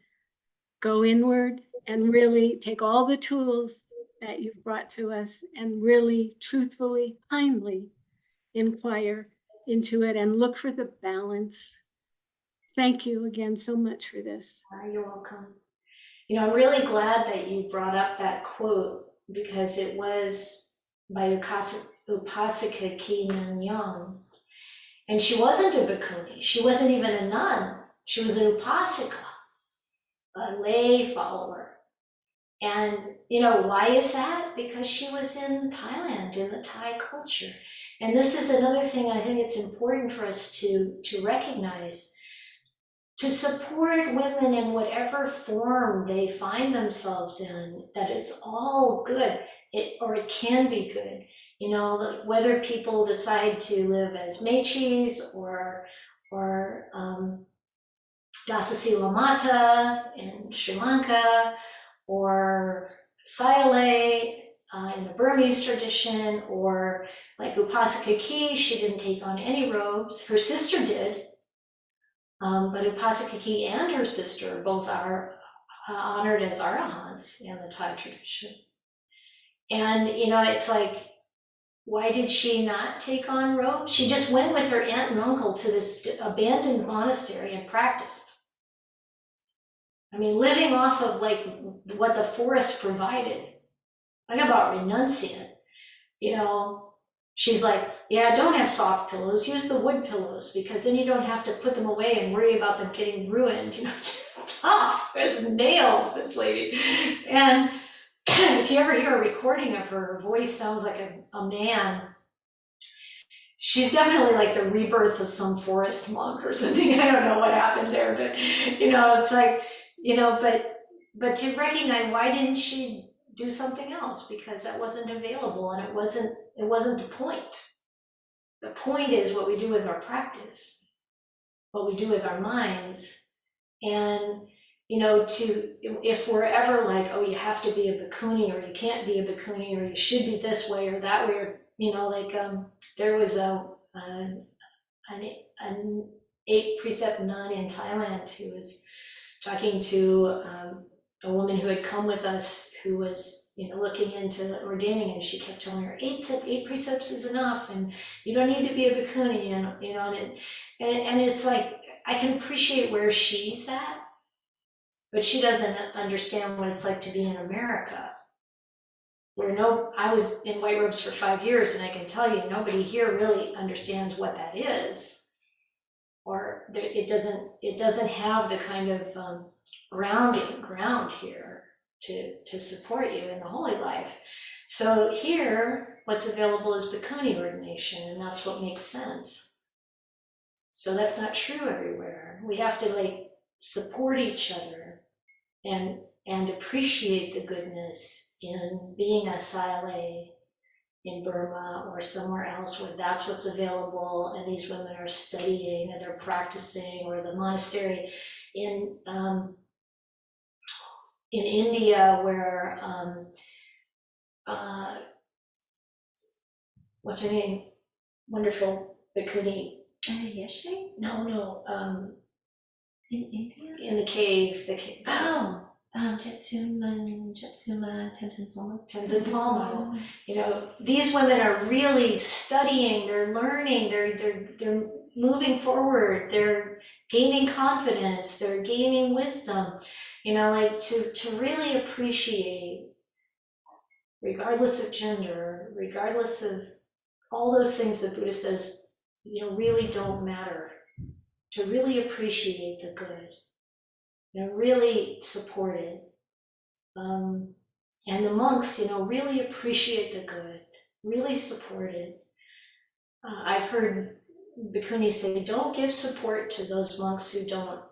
go inward and really take all the tools that you've brought to us and really truthfully, kindly inquire into it and look for the balance. Thank you again so much for this. You're welcome. I'm really glad that you brought up that quote, because it was by Upasika Ki Nan Yang. And she wasn't a bhikkhuni. She wasn't even a nun. She was an upasika, a lay follower. And, why is that? Because she was in Thailand, in the Thai culture. And this is another thing I think it's important for us to recognize. To support women in whatever form they find themselves in, that it's all good, or it can be good. Whether people decide to live as mechis or Dasasi Lamata in Sri Lanka, or Sayalay in the Burmese tradition, or like Upasika Ki, she didn't take on any robes. Her sister did. But Upasika Ki and her sister both are honored as arahants in the Thai tradition. And, it's like, why did she not take on robes? She just went with her aunt and uncle to this abandoned monastery and practiced. I mean, living off of like what the forest provided. Talk about renunciant. She's like, Yeah, don't have soft pillows. Use the wood pillows, because then you don't have to put them away and worry about them getting ruined. You know, it's tough as nails, this lady. And if you ever hear a recording of her, her voice sounds like a man. She's definitely like the rebirth of some forest monk or something. I don't know what happened there, but it's like, but to recognize, why didn't she do something else? Because that wasn't available, and it wasn't the point. The point is what we do with our practice, what we do with our minds. And if we're ever like, oh, you have to be a bhikkhuni, or you can't be a bhikkhuni, or you should be this way or that way, or there was an 8-precept nun in Thailand who was talking to a woman who had come with us, who was looking into ordaining, and she kept telling her, eight precepts is enough, and you don't need to be a bhikkhuni, and it's like, I can appreciate where she's at, but she doesn't understand what it's like to be in America, where I was in white robes for 5 years, and I can tell you, nobody here really understands what that is, or it doesn't have the kind of ground here to support you in the holy life. So here, what's available is bhikkhuni ordination, and that's what makes sense. So that's not true everywhere. We have to support each other and appreciate the goodness in being a Sale in Burma or somewhere else where that's what's available, and these women are studying and they're practicing, or the monastery in India where what's her name? Wonderful bhikkhuni. Yesterday? No. In India? In the cave. Oh, Tenzin Palmo. Tenzin Palmo. These women are really studying, they're learning, they're moving forward, they're gaining confidence, they're gaining wisdom, to really appreciate, regardless of gender, regardless of all those things that Buddha says, really don't matter, to really appreciate the good, really support it. And the monks, really appreciate the good, really support it. I've heard bhikkhunis say, don't give support to those monks who don't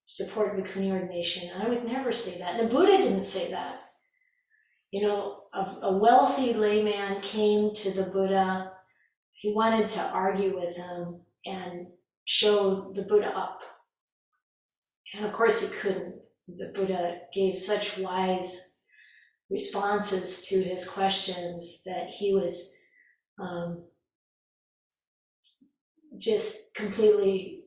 support bhikkhuni ordination. I would never say that. And the Buddha didn't say that. A wealthy layman came to the Buddha. He wanted to argue with him and show the Buddha up. And of course he couldn't. The Buddha gave such wise responses to his questions that he was just completely,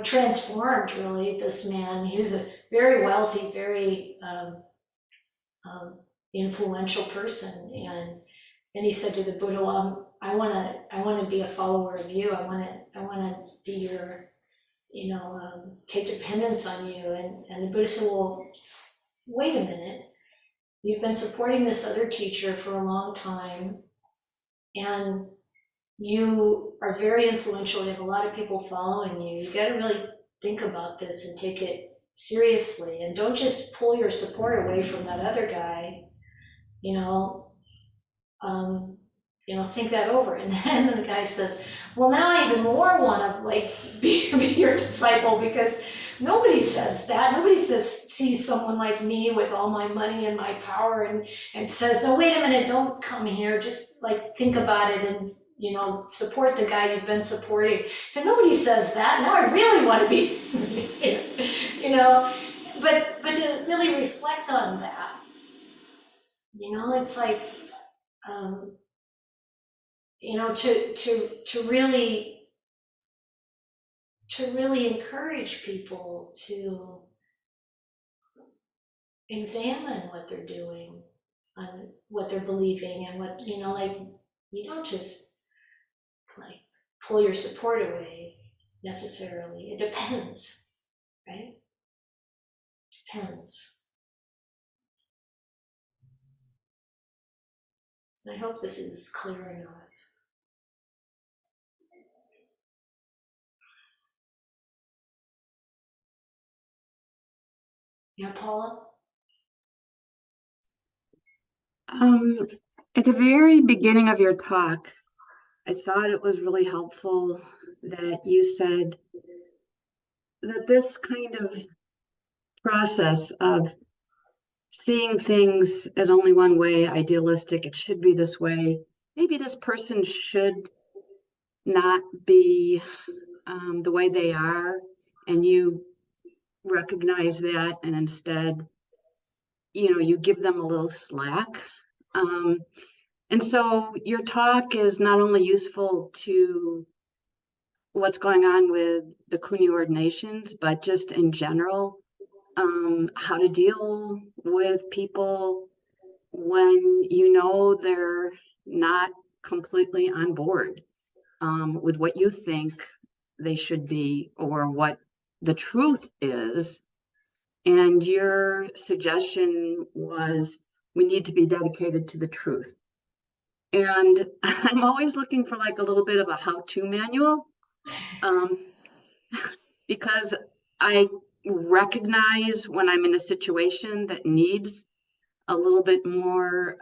transformed, really, this man. He was a very wealthy, very influential person. And he said to the Buddha, well, I want to be a follower of you. I want to be your, take dependence on you. And the Buddha said, well, wait a minute. You've been supporting this other teacher for a long time, and you are very influential. You have a lot of people following you. You got to really think about this and take it seriously, and don't just pull your support away from that other guy. Think that over. And then the guy says, well, now I even more want to be your disciple, because nobody says that. Nobody sees someone like me with all my money and my power and says, no, wait a minute, don't come here. Just think about it and, support the guy you've been supporting. So nobody says that. Now I really want to be here, but to really reflect on that, it's like, to really encourage people to examine what they're doing, what they're believing, and what, you don't just pull your support away necessarily. It depends, right? Depends. And I hope this is clear enough. Yeah, Paula? At the very beginning of your talk, I thought it was really helpful that you said that this kind of process of seeing things as only one way, idealistic, it should be this way. Maybe this person should not be the way they are, and you recognize that, and instead, you give them a little slack. And so your talk is not only useful to what's going on with the Kuni ordinations, but just in general, how to deal with people when they're not completely on board with what you think they should be or what the truth is. And your suggestion was we need to be dedicated to the truth. And I'm always looking for like a little bit of a how-to manual, because I recognize when I'm in a situation that needs a little bit more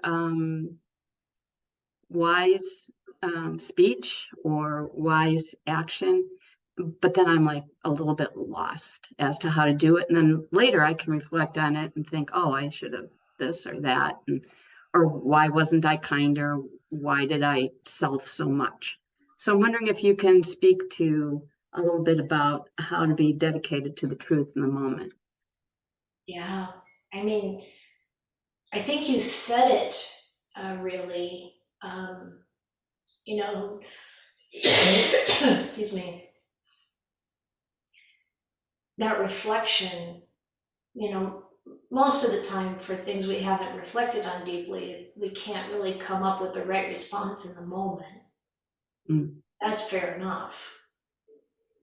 wise speech or wise action, but then I'm like a little bit lost as to how to do it. And then later I can reflect on it and think, oh, I should have this or that, or why wasn't I kinder? Why did I self so much? So I'm wondering if you can speak to a little bit about how to be dedicated to the truth in the moment. Yeah, I mean, I think you said it really, excuse me, that reflection, most of the time for things we haven't reflected on deeply, we can't really come up with the right response in the moment. That's fair enough.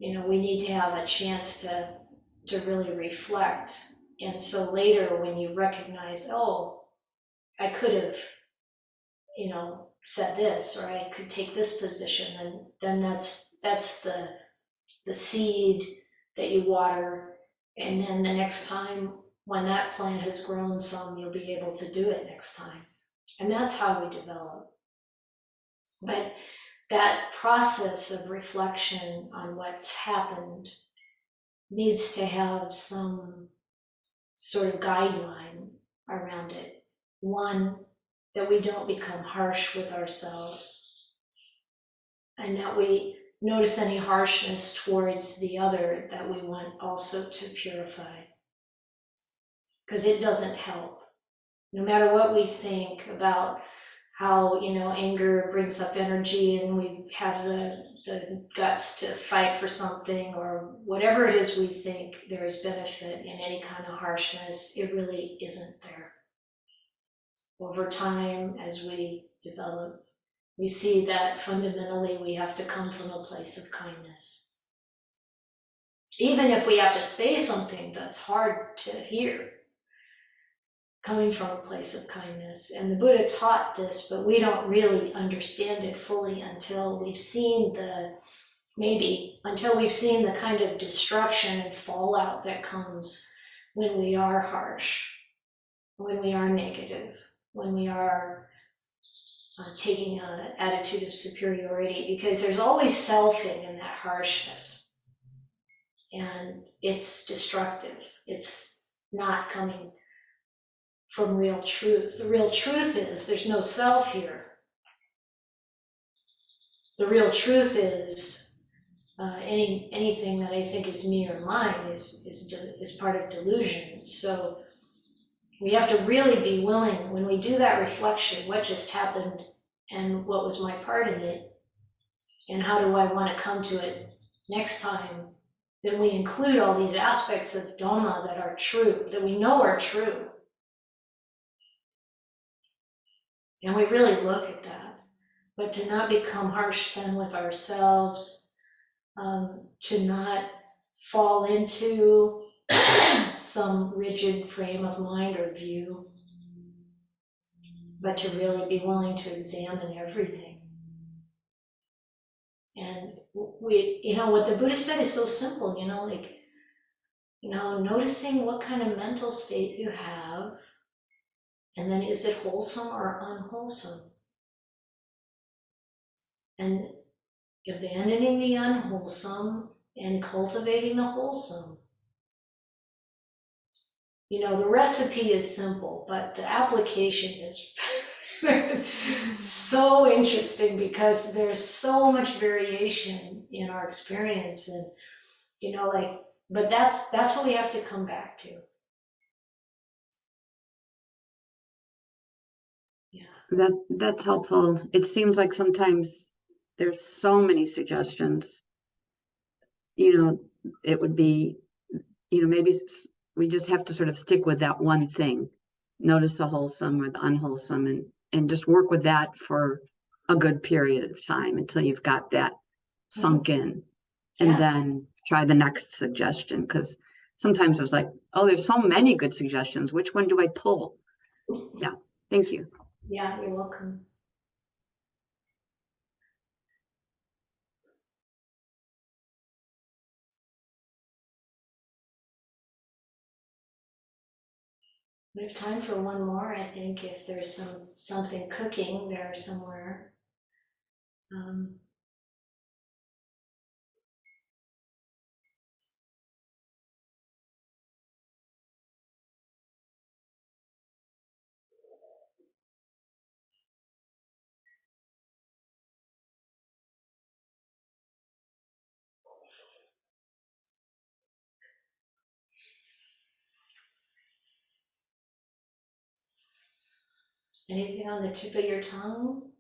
We need to have a chance to really reflect. And so later when you recognize, oh, I could have, said this, or I could take this position, and then that's the seed that you water. And then the next time when that plant has grown some, you'll be able to do it next time. And that's how we develop. But that process of reflection on what's happened needs to have some sort of guideline around it. One, that we don't become harsh with ourselves, and that we notice any harshness towards the other that we want also to purify. Because it doesn't help. No matter what we think about how, anger brings up energy and we have the guts to fight for something, or whatever it is we think there is benefit in any kind of harshness, it really isn't there. Over time, as we develop, we see that fundamentally we have to come from a place of kindness. Even if we have to say something that's hard to hear, coming from a place of kindness. And the Buddha taught this, but we don't really understand it fully until we've seen the kind of destruction and fallout that comes when we are harsh, when we are negative, when we are taking an attitude of superiority, because there's always selfing in that harshness. And it's destructive. It's not coming from real truth. The real truth is there's no self here. The real truth is anything that I think is me or mine is part of delusion. So we have to really be willing, when we do that reflection, what just happened and what was my part in it, and how do I want to come to it next time, then we include all these aspects of Dhamma that are true, that we know are true. And we really look at that, but to not become harsh then with ourselves, to not fall into some rigid frame of mind or view, but to really be willing to examine everything. And we, what the Buddha said is so simple, like, noticing what kind of mental state you have, and then is it wholesome or unwholesome? And abandoning the unwholesome and cultivating the wholesome. The recipe is simple, but the application is so interesting because there's so much variation in our experience, and but that's what we have to come back to. Yeah. That's helpful. It seems like sometimes there's so many suggestions. It would be, maybe we just have to sort of stick with that one thing. Notice the wholesome or the unwholesome, and just work with that for a good period of time until you've got that sunk in, and Yeah. then try the next suggestion. Because sometimes I was like, oh, there's so many good suggestions. Which one do I pull? Yeah. Thank you. Yeah, you're welcome. We have time for one more, I think, if there's something cooking there somewhere. Anything on the tip of your tongue?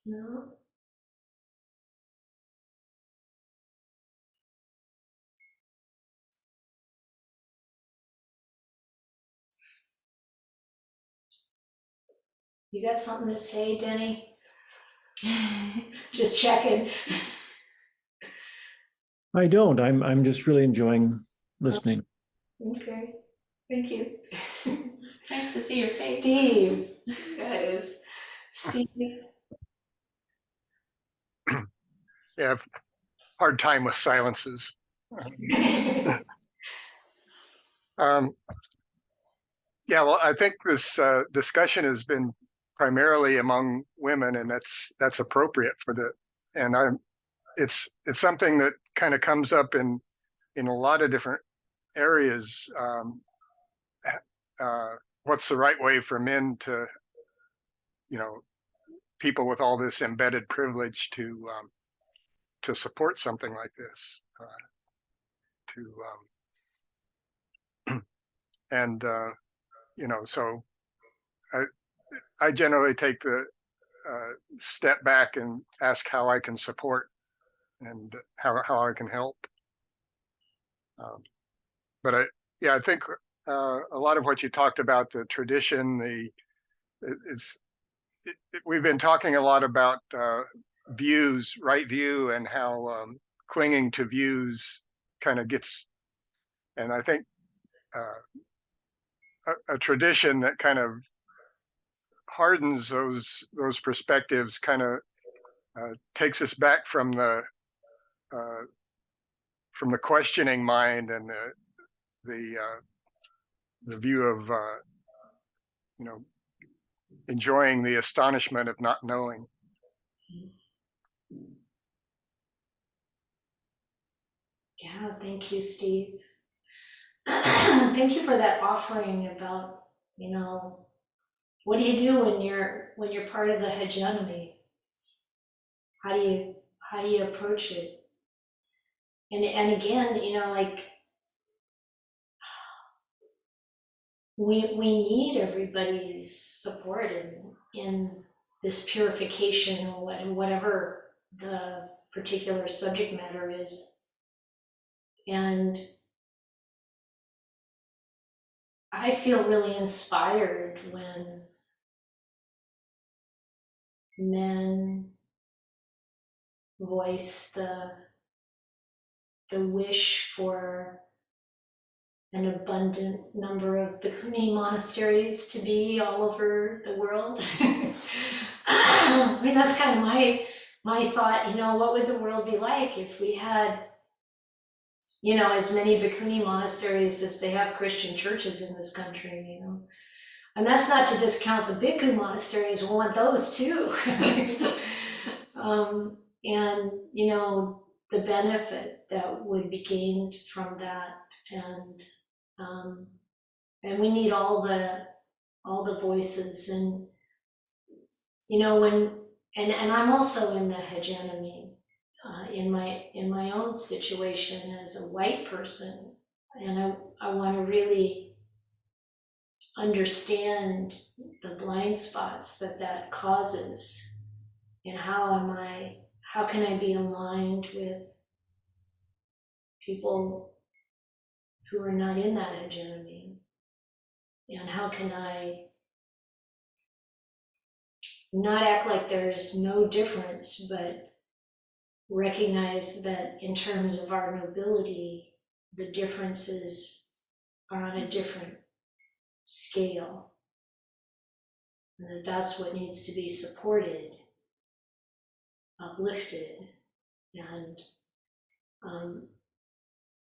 No? You got something to say, Denny? Just checking. I don't. I'm just really enjoying listening. Okay, thank you. Nice to see your face. Steve, that is Steve. Yeah, I've hard time with silences. Yeah, well, I think this discussion has been primarily among women, and that's appropriate for it's something that kind of comes up in a lot of different areas. What's the right way for men to, people with all this embedded privilege to support something like this, and so I generally take the step back and ask how I can support and how I can help. But I think a lot of what you talked about, the tradition, we've been talking a lot about views, right view, and how clinging to views kind of gets, and I think a tradition that kind of hardens those perspectives kind of takes us back from the questioning mind and the view of enjoying the astonishment of not knowing. Yeah, thank you, Steve. Thank you for that offering about, what do you do when you're part of the hegemony? How do you approach it? And again, like we need everybody's support in this purification, whatever the particular subject matter is. And I feel really inspired when men voice the wish for an abundant number of Bhikkhuni monasteries to be all over the world. I mean, that's kind of my thought, you know, what would the world be like if we had, you know, as many Bhikkhuni monasteries as they have Christian churches in this country, you know? And that's not to discount the Bhikkhu monasteries, we want those too. And, you know, the benefit that would be gained from that. And we need all the voices. And, you know, and I'm also in the hegemony in my own situation as a white person. And I want to really understand the blind spots that causes, and how can I be aligned with people who are not in that hegemony, and how can I not act like there's no difference, but recognize that in terms of our nobility, the differences are on a different scale, and that's what needs to be supported, uplifted, and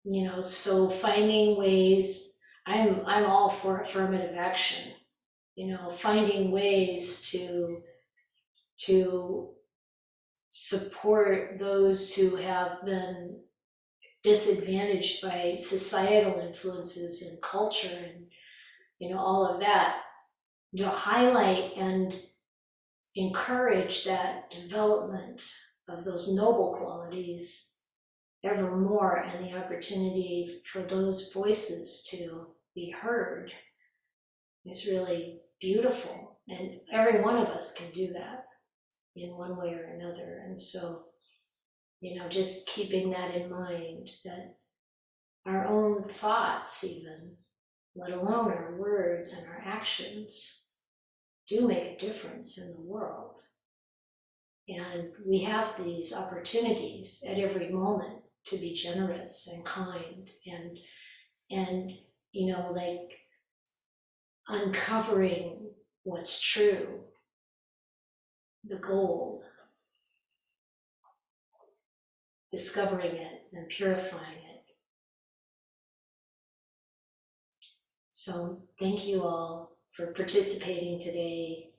you know, so finding ways. I'm all for affirmative action, you know, finding ways to support those who have been disadvantaged by societal influences and culture and, you know, all of that, to highlight and encourage that development of those noble qualities ever more, and the opportunity for those voices to be heard is really beautiful. And every one of us can do that in one way or another. And so, you know, just keeping that in mind, that our own thoughts even, let alone our words and our actions, do make a difference in the world. And we have these opportunities at every moment to be generous and kind and you know, like uncovering what's true, the gold, discovering it and purifying it. So thank you all for participating today.